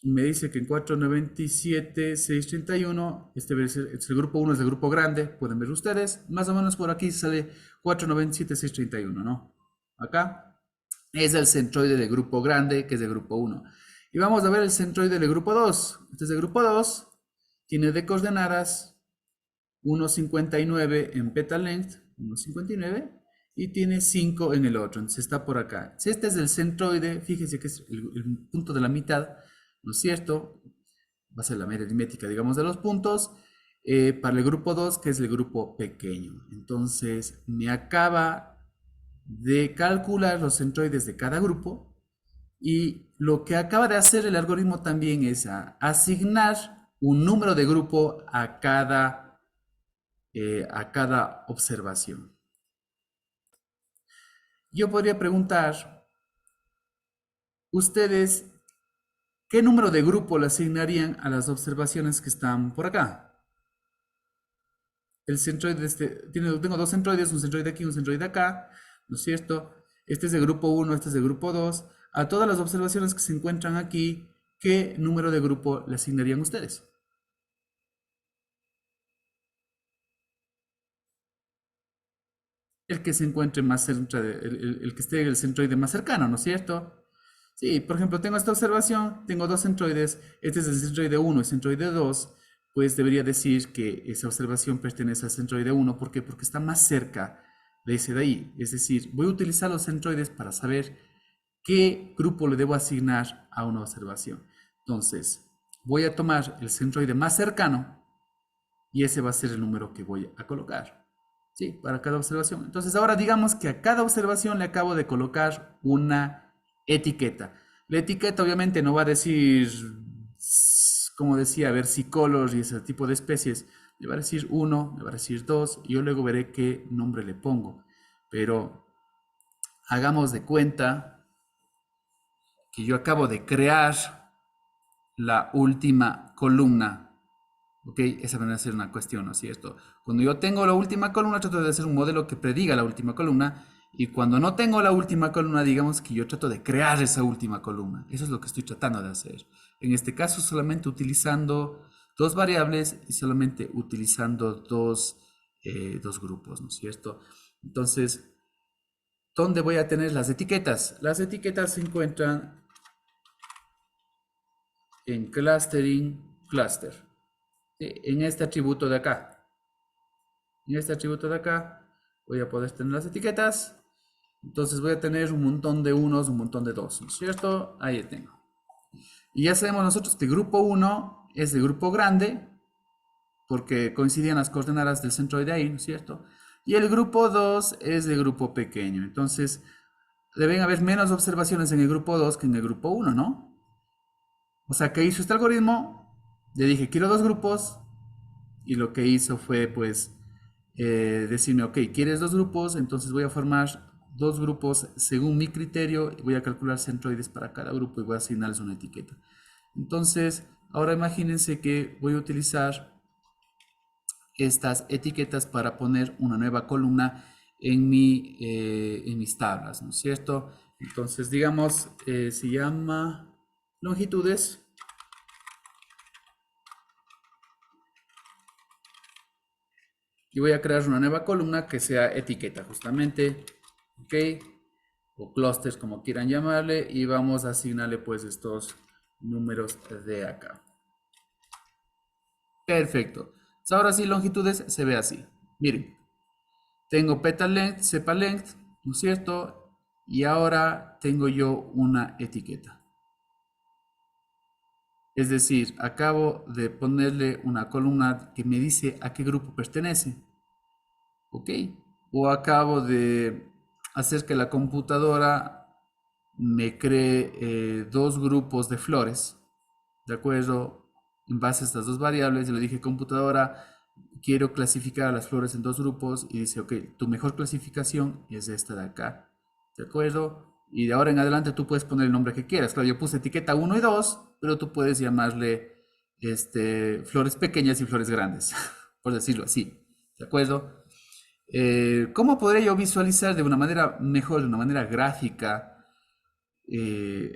Me dice que en 497, 631, este grupo 1 es el grupo grande, pueden ver ustedes, más o menos por aquí sale 497, 631, ¿no? Acá es el centroide del grupo grande, que es del grupo 1. Y vamos a ver el centroide del grupo 2. Este es el grupo 2, tiene de coordenadas 1,59 en petal length, 1,59, y tiene 5 en el otro, entonces está por acá. Si este es el centroide, fíjense que es el punto de la mitad, ¿no es cierto? Va a ser la media aritmética, digamos, de los puntos, para el grupo 2, que es el grupo pequeño. Entonces, me acaba de calcular los centroides de cada grupo, y lo que acaba de hacer el algoritmo también es asignar un número de grupo a cada observación. Yo podría preguntar, ¿ustedes qué número de grupo le asignarían a las observaciones que están por acá? El centroide tengo dos centroides, un centroide aquí y un centroide acá, ¿no es cierto? Este es de grupo 1, este es de grupo 2. A todas las observaciones que se encuentran aquí, ¿qué número de grupo le asignarían ustedes? El que se encuentre más cerca, el que esté en el centroide más cercano, ¿no es cierto? Sí, por ejemplo, tengo esta observación, tengo dos centroides, este es el centroide 1 y el centroide 2, pues debería decir que esa observación pertenece al centroide 1, ¿por qué? Porque está más cerca de ese de ahí. Es decir, voy a utilizar los centroides para saber qué grupo le debo asignar a una observación. Entonces, voy a tomar el centroide más cercano y ese va a ser el número que voy a colocar. Sí, para cada observación. Entonces ahora digamos que a cada observación le acabo de colocar una etiqueta. La etiqueta obviamente no va a decir, como decía, versicolor y ese tipo de especies. Le va a decir 1, le va a decir 2 y yo luego veré qué nombre le pongo. Pero hagamos de cuenta que yo acabo de crear la última columna. ¿Ok? Esa va a ser una cuestión, ¿no es cierto? Cuando yo tengo la última columna, trato de hacer un modelo que prediga la última columna. Y cuando no tengo la última columna, digamos que yo trato de crear esa última columna. Eso es lo que estoy tratando de hacer. En este caso, solamente utilizando dos variables y solamente utilizando dos grupos, ¿no es cierto? Entonces, ¿dónde voy a tener las etiquetas? Las etiquetas se encuentran en clustering, cluster. En este atributo de acá. En este atributo de acá voy a poder tener las etiquetas. Entonces voy a tener un montón de unos, un montón de dos, ¿no es cierto? Ahí tengo. Y ya sabemos nosotros que grupo 1 es de grupo grande, porque coincidían las coordenadas del centroide ahí, ¿no es cierto? Y el grupo 2 es de grupo pequeño. Entonces deben haber menos observaciones en el grupo 2 que en el grupo 1, ¿no? O sea, ¿qué hizo este algoritmo? Le dije, quiero dos grupos, y lo que hizo fue, pues, decirme, ok, ¿quieres dos grupos? Entonces voy a formar dos grupos según mi criterio y voy a calcular centroides para cada grupo y voy a asignarles una etiqueta. Entonces, ahora imagínense que voy a utilizar estas etiquetas para poner una nueva columna en mis tablas, ¿no es cierto? Entonces, digamos, se llama longitudes. Y voy a crear una nueva columna que sea etiqueta, justamente. Ok. O clusters, como quieran llamarle. Y vamos a asignarle pues estos números de acá. Perfecto. Entonces, ahora sí, longitudes se ve así. Miren, tengo petal length, sepal length, ¿no es cierto? Y ahora tengo yo una etiqueta. Es decir, acabo de ponerle una columna que me dice a qué grupo pertenece. ¿Ok? O acabo de hacer que la computadora me cree dos grupos de flores. ¿De acuerdo? En base a estas dos variables, yo le dije, computadora, quiero clasificar a las flores en dos grupos. Y dice, ok, tu mejor clasificación es esta de acá. ¿De acuerdo? Y de ahora en adelante tú puedes poner el nombre que quieras. Claro, yo puse etiqueta 1 y 2, pero tú puedes llamarle flores pequeñas y flores grandes, por decirlo así. ¿De acuerdo? ¿Cómo podría yo visualizar de una manera mejor, de una manera gráfica,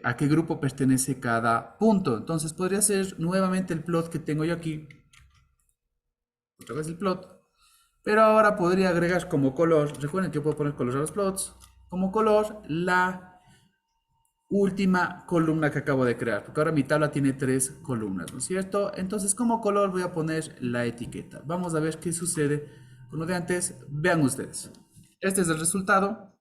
a qué grupo pertenece cada punto? Entonces podría ser nuevamente el plot que tengo yo aquí. Otra vez el plot. Pero ahora podría agregar como color, recuerden que yo puedo poner color a los plots, como color la última columna que acabo de crear, porque ahora mi tabla tiene 3 columnas, ¿no es cierto? Entonces como color voy a poner la etiqueta. Vamos a ver qué sucede con lo de antes. Vean ustedes. Este es el resultado.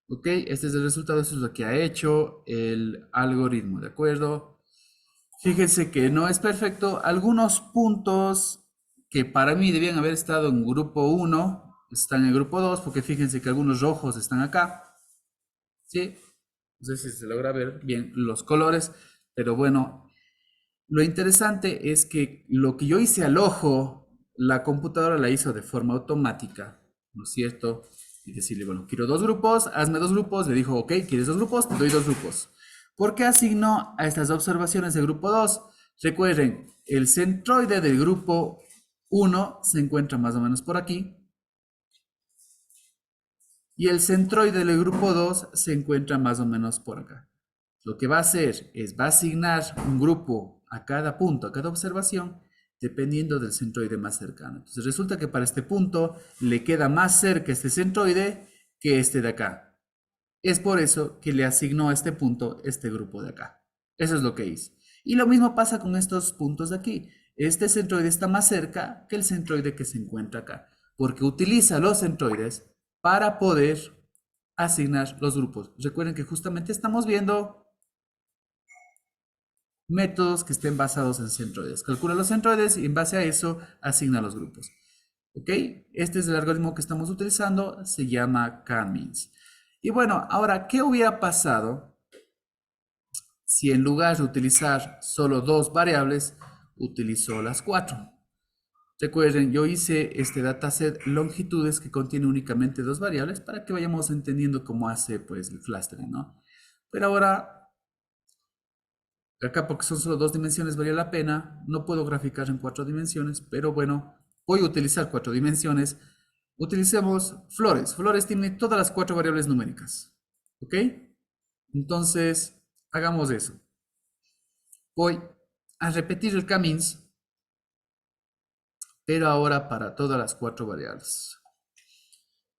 Ok, este es el resultado, esto es lo que ha hecho el algoritmo, ¿de acuerdo? Fíjense que no es perfecto. Algunos puntos que para mí debían haber estado en grupo 1 están en el grupo 2, porque fíjense que algunos rojos están acá, ¿sí? No sé si se logra ver bien los colores, pero bueno, lo interesante es que lo que yo hice al ojo, la computadora la hizo de forma automática, ¿no es cierto? Y decirle, bueno, quiero dos grupos, hazme dos grupos. Le dijo, ok, ¿quieres dos grupos? Te doy dos grupos. ¿Por qué asignó a estas observaciones del grupo 2? Recuerden, el centroide del grupo 1 se encuentra más o menos por aquí. Y el centroide del grupo 2 se encuentra más o menos por acá. Lo que va a hacer es, va a asignar un grupo a cada punto, a cada observación, dependiendo del centroide más cercano. Entonces resulta que para este punto le queda más cerca este centroide que este de acá. Es por eso que le asignó a este punto este grupo de acá. Eso es lo que hizo. Y lo mismo pasa con estos puntos de aquí. Este centroide está más cerca que el centroide que se encuentra acá, porque utiliza los centroides para poder asignar los grupos. Recuerden que justamente estamos viendo métodos que estén basados en centroides. Calcula los centroides y en base a eso asigna los grupos. ¿Ok? Este es el algoritmo que estamos utilizando, se llama K-means. Y bueno, ahora, ¿qué hubiera pasado si en lugar de utilizar solo dos variables, utilizó las cuatro? Recuerden, yo hice este dataset longitudes que contiene únicamente dos variables para que vayamos entendiendo cómo hace pues el clustering, ¿no? Pero ahora, acá porque son solo dos dimensiones valía la pena, no puedo graficar en cuatro dimensiones, pero bueno, voy a utilizar cuatro dimensiones. Utilicemos flores. Flores tiene todas las cuatro variables numéricas, ¿ok? Entonces, hagamos eso. Voy a repetir el K-means, pero ahora para todas las cuatro variables.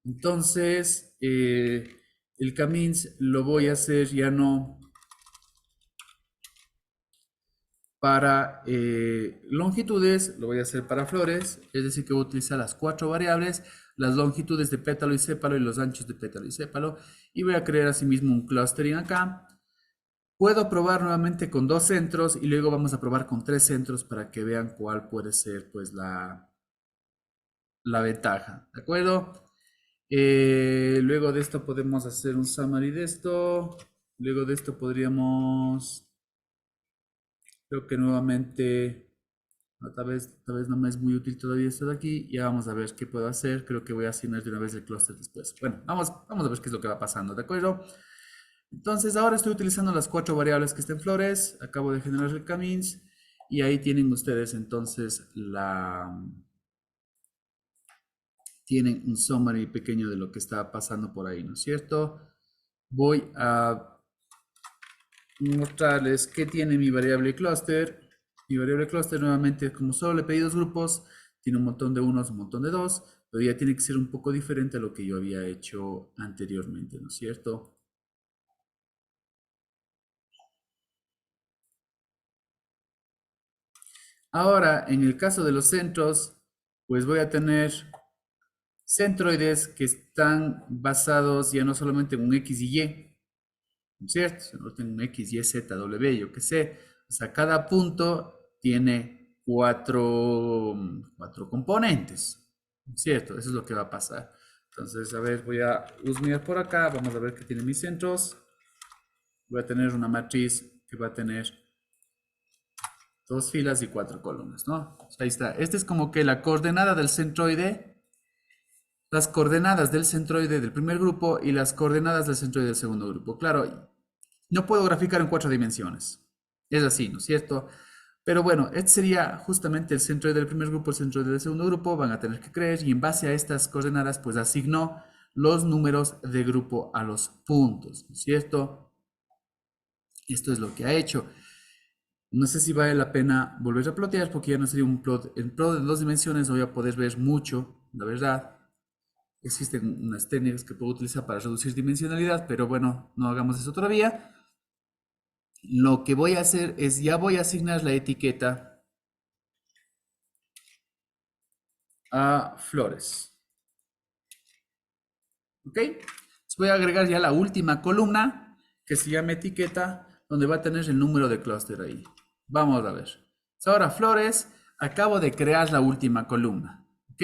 Entonces, el K-means lo voy a hacer ya no para longitudes, lo voy a hacer para flores, es decir, que voy a utilizar las cuatro variables, las longitudes de pétalo y sépalo y los anchos de pétalo y sépalo, y voy a crear asimismo un clustering acá. Puedo probar nuevamente con dos centros y luego vamos a probar con tres centros para que vean cuál puede ser pues la ventaja, ¿de acuerdo? Luego de esto podemos hacer un summary de esto. Luego de esto podríamos, creo que nuevamente, no, tal vez no me es muy útil todavía esto de aquí. Ya vamos a ver qué puedo hacer. Creo que voy a asignar de una vez el clúster después. Bueno, vamos a ver qué es lo que va pasando, ¿de acuerdo? Entonces ahora estoy utilizando las cuatro variables que estén flores. Acabo de generar el K-means. Y ahí tienen ustedes entonces tienen un summary pequeño de lo que está pasando por ahí, ¿no es cierto? Voy a mostrarles qué tiene mi variable cluster. Mi variable cluster nuevamente, como solo le pedí dos grupos, tiene un montón de unos, un montón de dos, pero ya tiene que ser un poco diferente a lo que yo había hecho anteriormente, ¿no es cierto? Ahora, en el caso de los centros, pues voy a tener centroides que están basados ya no solamente en un X y Y, ¿no es cierto? Sino tengo un X, Y, Z, W, yo qué sé. O sea, cada punto tiene cuatro componentes, ¿no es cierto? Eso es lo que va a pasar. Entonces, a ver, voy a husmear por acá, vamos a ver qué tienen mis centros. Voy a tener una matriz que va a tener dos filas y cuatro columnas, ¿no? Ahí está. Esta es como que la coordenada del centroide, las coordenadas del centroide del primer grupo y las coordenadas del centroide del segundo grupo. Claro, no puedo graficar en cuatro dimensiones. Es así, ¿no es cierto? Pero bueno, este sería justamente el centroide del primer grupo, el centroide del segundo grupo. Van a tener que creer y en base a estas coordenadas, pues asignó los números de grupo a los puntos, ¿no es cierto? Esto es lo que ha hecho. No sé si vale la pena volver a plotear porque ya no sería un plot. En plot de dos dimensiones no voy a poder ver mucho, la verdad. Existen unas técnicas que puedo utilizar para reducir dimensionalidad, pero bueno, no hagamos eso todavía. Lo que voy a hacer es, ya voy a asignar la etiqueta a flores. ¿Ok? Entonces voy a agregar ya la última columna que se llama etiqueta, donde va a tener el número de clúster ahí. Vamos a ver. Ahora, flores, acabo de crear la última columna. ¿Ok?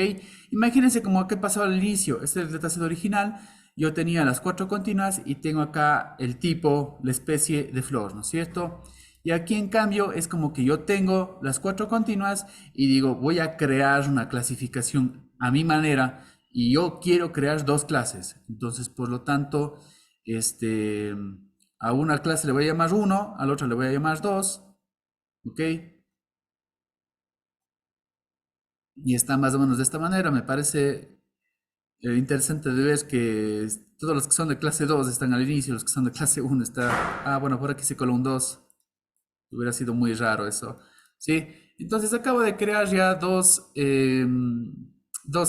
Imagínense como que pasaba al inicio. Este es el dataset original. Yo tenía las cuatro continuas y tengo acá el tipo, la especie de flor, ¿no es cierto? Y aquí en cambio es como que yo tengo las cuatro continuas y digo, voy a crear una clasificación a mi manera y yo quiero crear dos clases. Entonces, por lo tanto, este, a una clase le voy a llamar 1, a la otra le voy a llamar 2, ¿ok? Y está más o menos de esta manera. Me parece interesante de ver que todos los que son de clase 2 están al inicio, los que son de clase 1 están... Ah, bueno, por aquí se coló un 2. Hubiera sido muy raro eso. ¿Sí? Entonces acabo de crear ya dos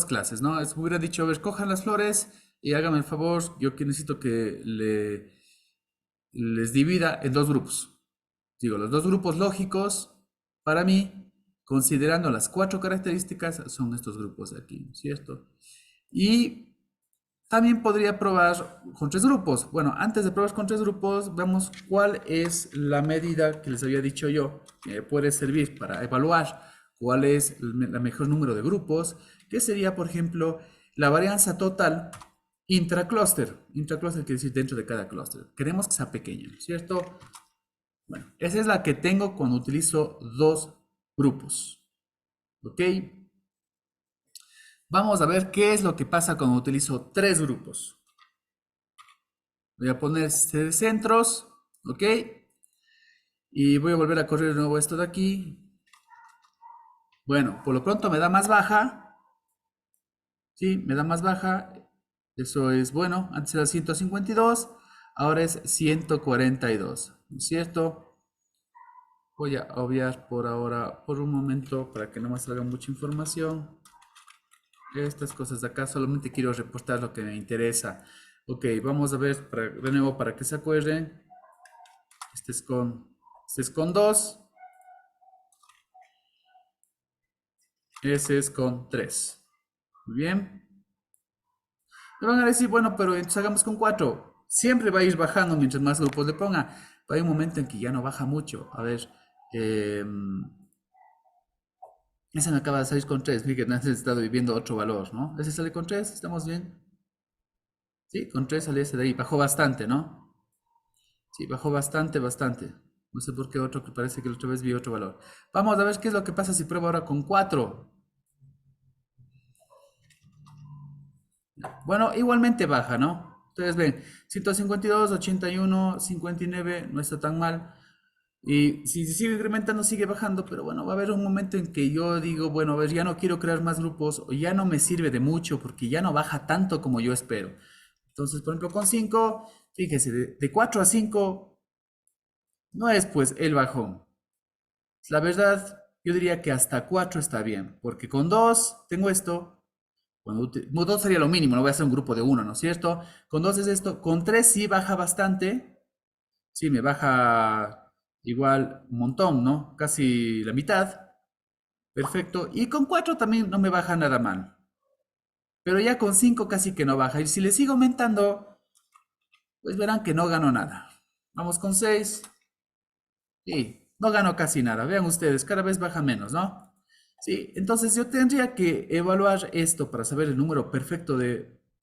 clases, ¿no? Hubiera dicho, a ver, cojan las flores y háganme el favor, yo que necesito que les divida en dos grupos. Digo, los dos grupos lógicos, para mí, considerando las cuatro características, son estos grupos de aquí, ¿cierto? Y también podría probar con tres grupos. Bueno, antes de probar con tres grupos, veamos cuál es la medida que les había dicho yo que puede servir para evaluar cuál es el mejor número de grupos, que sería, por ejemplo, la varianza total intraclúster. Intraclúster quiere decir dentro de cada clúster. Queremos que sea pequeña, ¿cierto? Bueno, esa es la que tengo cuando utilizo dos grupos. ¿Ok? Vamos a ver qué es lo que pasa cuando utilizo tres grupos. Voy a poner centros, ¿ok? Y voy a volver a correr de nuevo esto de aquí. Bueno, por lo pronto me da más baja, ¿sí? Me da más baja. Eso es bueno. Antes era 152, ahora es 142, ¿no es cierto? Voy a obviar por ahora, por un momento, para que no me salga mucha información. Estas cosas de acá solamente quiero reportar lo que me interesa. Ok, vamos a ver de nuevo para que se acuerden. Este es con 2. Ese es con 3. Muy bien. Me van a decir, bueno, pero entonces hagamos con 4. Siempre va a ir bajando mientras más grupos le ponga. Pero hay un momento en que ya no baja mucho. A ver. Ese me acaba de salir con 3. Miren, antes he estado viviendo otro valor, ¿no? Ese sale con 3. ¿Estamos bien? Sí, con 3 sale ese de ahí. Bajó bastante, ¿no? Sí, bajó bastante, bastante. No sé por qué otro que parece que la otra vez vi otro valor. Vamos a ver qué es lo que pasa si pruebo ahora con 4. Bueno, igualmente baja, ¿no? Ustedes ven, 152, 81, 59, no está tan mal. Y si se sigue incrementando, sigue bajando, pero bueno, va a haber un momento en que yo digo, bueno, a ver, ya no quiero crear más grupos o ya no me sirve de mucho porque ya no baja tanto como yo espero. Entonces, por ejemplo, con 5, fíjese, de 4 a 5 no es pues el bajón. La verdad, yo diría que hasta 4 está bien, porque con 2 tengo esto, cuando 2 sería lo mínimo, no voy a hacer un grupo de 1, ¿no es cierto? Con 2 es esto, con 3 sí baja bastante, sí, me baja igual un montón, ¿no? Casi la mitad, perfecto, y con 4 también no me baja nada mal, pero ya con 5 casi que no baja, y si le sigo aumentando, pues verán que no gano nada. Vamos con 6. Sí, no gano casi nada. Vean ustedes, cada vez baja menos, ¿no? Sí, entonces yo tendría que evaluar esto para saber el número perfecto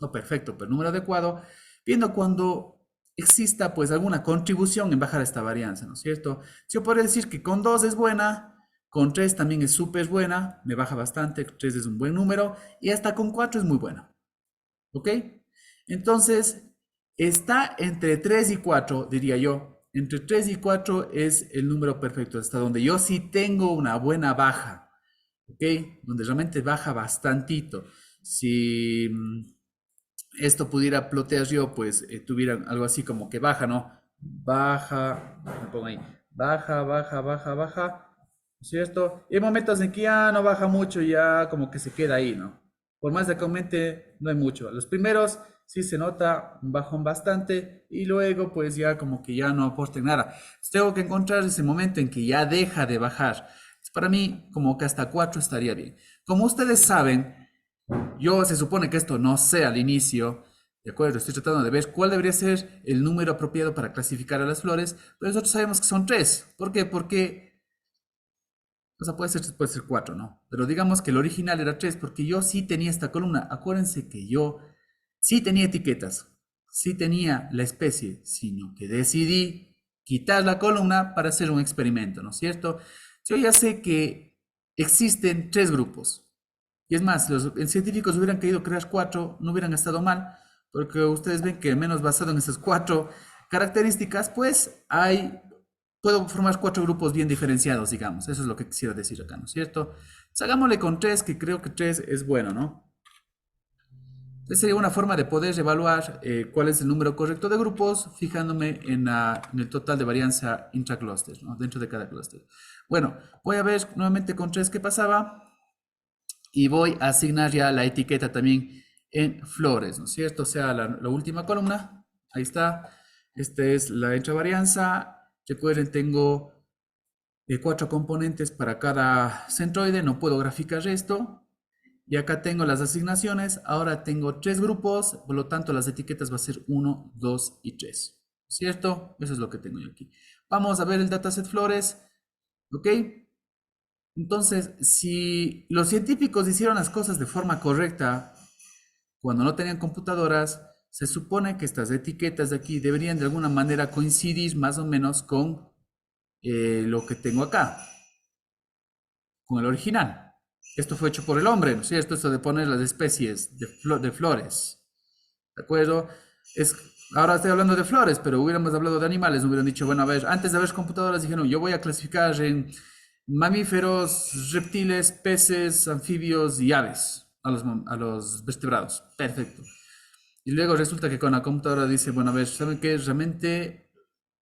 no perfecto, pero el número adecuado, viendo cuando exista pues alguna contribución en bajar esta varianza, ¿no es cierto? Si yo podría decir que con 2 es buena, con 3 también es súper buena, me baja bastante, 3 es un buen número, y hasta con 4 es muy buena, ¿ok? Entonces, está entre 3 y 4, diría yo. Entre 3 y 4 es el número perfecto, hasta donde yo sí tengo una buena baja, ¿ok? Donde realmente baja bastantito. Si esto pudiera plotear yo, pues tuviera algo así como que baja, ¿no? Baja, me pongo ahí, baja, baja, baja, baja, ¿no es cierto? Y hay momentos en que ya no baja mucho, ya como que se queda ahí, ¿no? Por más de que aumente, no hay mucho. Los primeros sí se nota un bajón bastante y luego pues ya como que ya no aporten nada. Tengo que encontrar ese momento en que ya deja de bajar. Para mí, como que hasta 4 estaría bien. Como ustedes saben, yo se supone que esto no sé al inicio, ¿de acuerdo? Estoy tratando de ver cuál debería ser el número apropiado para clasificar a las flores, pero nosotros sabemos que son 3. ¿Por qué? Porque, o sea, puede ser 4, ¿no? Pero digamos que el original era 3 porque yo sí tenía esta columna. Acuérdense que yo sí tenía etiquetas, sí tenía la especie, sino que decidí quitar la columna para hacer un experimento, ¿no es cierto? Yo ya sé que existen 3 grupos. Y es más, los científicos hubieran querido crear 4, no hubieran estado mal, porque ustedes ven que al menos basado en esas 4 características, pues puedo formar 4 grupos bien diferenciados, digamos. Eso es lo que quisiera decir acá, ¿no es cierto? Entonces, hagámosle con 3, que creo que 3 es bueno, ¿no? Esa sería una forma de poder evaluar cuál es el número correcto de grupos, fijándome en el total de varianza intraclúster, ¿no? Dentro de cada clúster. Bueno, voy a ver nuevamente con 3 qué pasaba y voy a asignar ya la etiqueta también en flores, ¿no es cierto? O sea, la última columna, ahí está. Esta es la intravarianza. Recuerden, tengo 4 componentes para cada centroide, no puedo graficar esto. Y acá tengo las asignaciones, ahora tengo 3 grupos, por lo tanto las etiquetas va a ser 1, 2 y 3, ¿cierto? Eso es lo que tengo yo aquí. Vamos a ver el dataset flores, ¿ok? Entonces, si los científicos hicieron las cosas de forma correcta cuando no tenían computadoras, se supone que estas etiquetas de aquí deberían de alguna manera coincidir más o menos con lo que tengo acá, con el original. Esto fue hecho por el hombre, ¿no es cierto? Esto de poner las especies de flores, ¿de acuerdo? Es, ahora estoy hablando de flores, pero hubiéramos hablado de animales, hubieran dicho, bueno, a ver, antes de haber computadoras dijeron, yo voy a clasificar en mamíferos, reptiles, peces, anfibios y aves, a los vertebrados. Perfecto. Y luego resulta que con la computadora dice, bueno, a ver, ¿saben qué? Realmente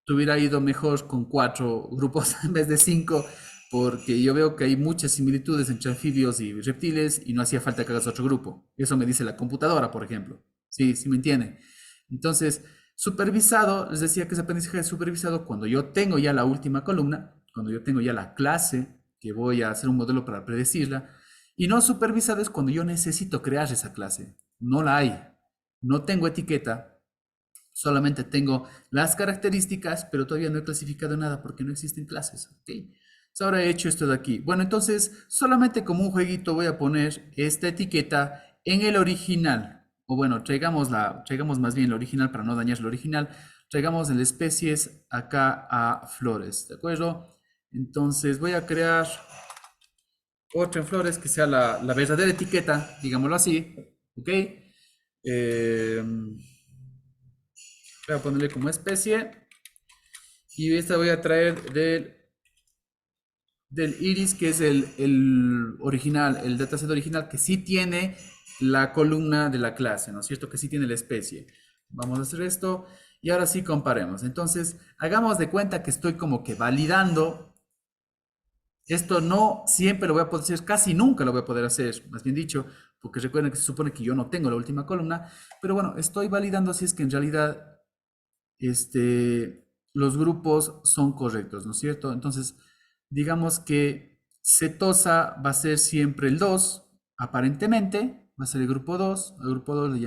te hubiera ido mejor con 4 grupos en vez de 5, porque yo veo que hay muchas similitudes entre anfibios y reptiles y no hacía falta que hagas otro grupo. Eso me dice la computadora, por ejemplo. Sí, sí me entiende. Entonces, supervisado, les decía que ese aprendizaje es supervisado cuando yo tengo ya la última columna, cuando yo tengo ya la clase, que voy a hacer un modelo para predecirla, y no supervisado es cuando yo necesito crear esa clase. No la hay. No tengo etiqueta, solamente tengo las características, pero todavía no he clasificado nada porque no existen clases, ¿ok? Entonces ahora he hecho esto de aquí. Bueno, entonces solamente como un jueguito voy a poner esta etiqueta en el original. O bueno, traigamos más bien el original para no dañar el original. Traigamos el especies acá a flores, ¿de acuerdo? Entonces voy a crear otra en flores que sea la verdadera etiqueta, digámoslo así, ¿ok? Eh, Voy a ponerle como especie. Y esta voy a traer del iris, que es el original, el dataset original, que sí tiene la columna de la clase, ¿no es cierto? Que sí tiene la especie. Vamos a hacer esto y ahora sí comparemos. Entonces, hagamos de cuenta que estoy como que validando Esto no siempre lo voy a poder hacer, casi nunca lo voy a poder hacer, más bien dicho, porque recuerden que se supone que yo no tengo la última columna, pero bueno, estoy validando si es que en realidad los grupos son correctos, ¿no es cierto? Entonces, digamos que setosa va a ser siempre el 2, aparentemente, va a ser el grupo 2. Al grupo 2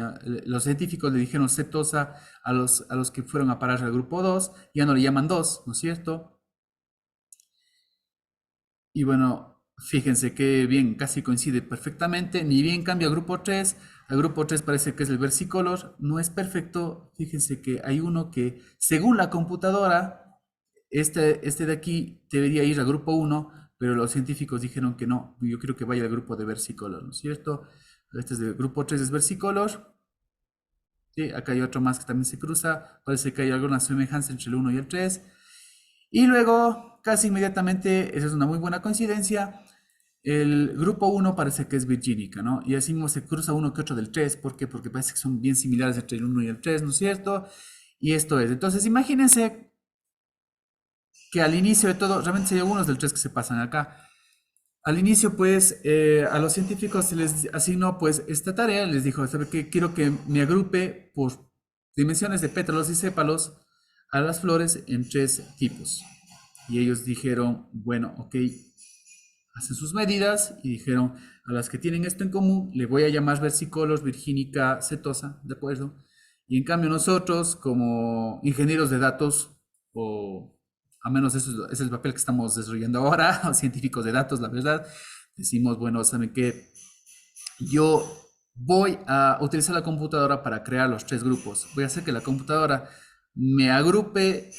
los científicos le dijeron setosa a los que fueron a parar al grupo 2, ya no le llaman 2, ¿no es cierto? Y bueno, fíjense que bien, casi coincide perfectamente. Ni bien cambia al grupo 3. Al grupo 3 parece que es el versicolor. No es perfecto. Fíjense que hay uno que, según la computadora, este de aquí debería ir al grupo 1, pero los científicos dijeron que no. Yo creo que vaya al grupo de versicolor, ¿no es cierto? Este es del grupo 3, es versicolor. Sí, acá hay otro más que también se cruza. Parece que hay alguna semejanza entre el 1 y el 3. Y luego, casi inmediatamente, esa es una muy buena coincidencia, el grupo 1 parece que es virgínica, ¿no? Y así mismo se cruza uno que otro del 3. ¿Por qué? Porque parece que son bien similares entre el 1 y el 3, ¿no es cierto? Y esto es. Entonces, imagínense que al inicio de todo, realmente hay algunos del 3 que se pasan acá. Al inicio, pues, a los científicos se les asignó, pues, esta tarea. Les dijo, ¿sabe qué? Quiero que me agrupe por dimensiones de pétalos y sépalos a las flores en 3 tipos. Y ellos dijeron, bueno, ok, hacen sus medidas y dijeron, a las que tienen esto en común, le voy a llamar versicolors, virgínica, setosa, ¿de acuerdo? Y en cambio nosotros, como ingenieros de datos, o a menos eso es el papel que estamos desarrollando ahora, o científicos de datos, la verdad, decimos, bueno, ¿saben qué? Yo voy a utilizar la computadora para crear los 3 grupos. Voy a hacer que la computadora me agrupe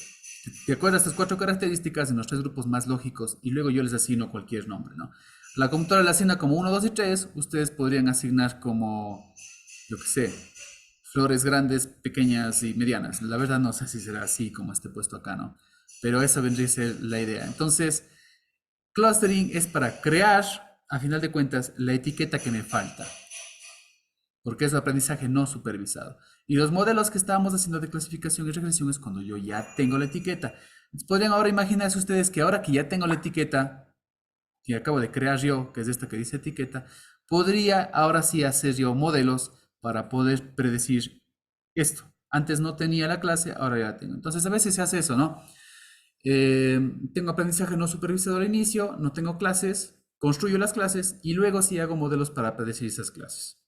de acuerdo a estas 4 características en los 3 grupos más lógicos y luego yo les asigno cualquier nombre, ¿no? La computadora le asigna como 1, 2 y 3. Ustedes podrían asignar como, yo qué sé, flores grandes, pequeñas y medianas. La verdad no sé si será así como esté puesto acá, ¿no? Pero esa vendría a ser la idea. Entonces, clustering es para crear, a final de cuentas, la etiqueta que me falta, porque es el aprendizaje no supervisado. Y los modelos que estábamos haciendo de clasificación y regresión es cuando yo ya tengo la etiqueta. Entonces, podrían ahora imaginarse ustedes que ahora que ya tengo la etiqueta, que acabo de crear yo, que es esta que dice etiqueta, podría ahora sí hacer yo modelos para poder predecir esto. Antes no tenía la clase, ahora ya la tengo. Entonces a veces se hace eso, ¿no? Tengo aprendizaje no supervisado al inicio, no tengo clases, construyo las clases y luego sí hago modelos para predecir esas clases.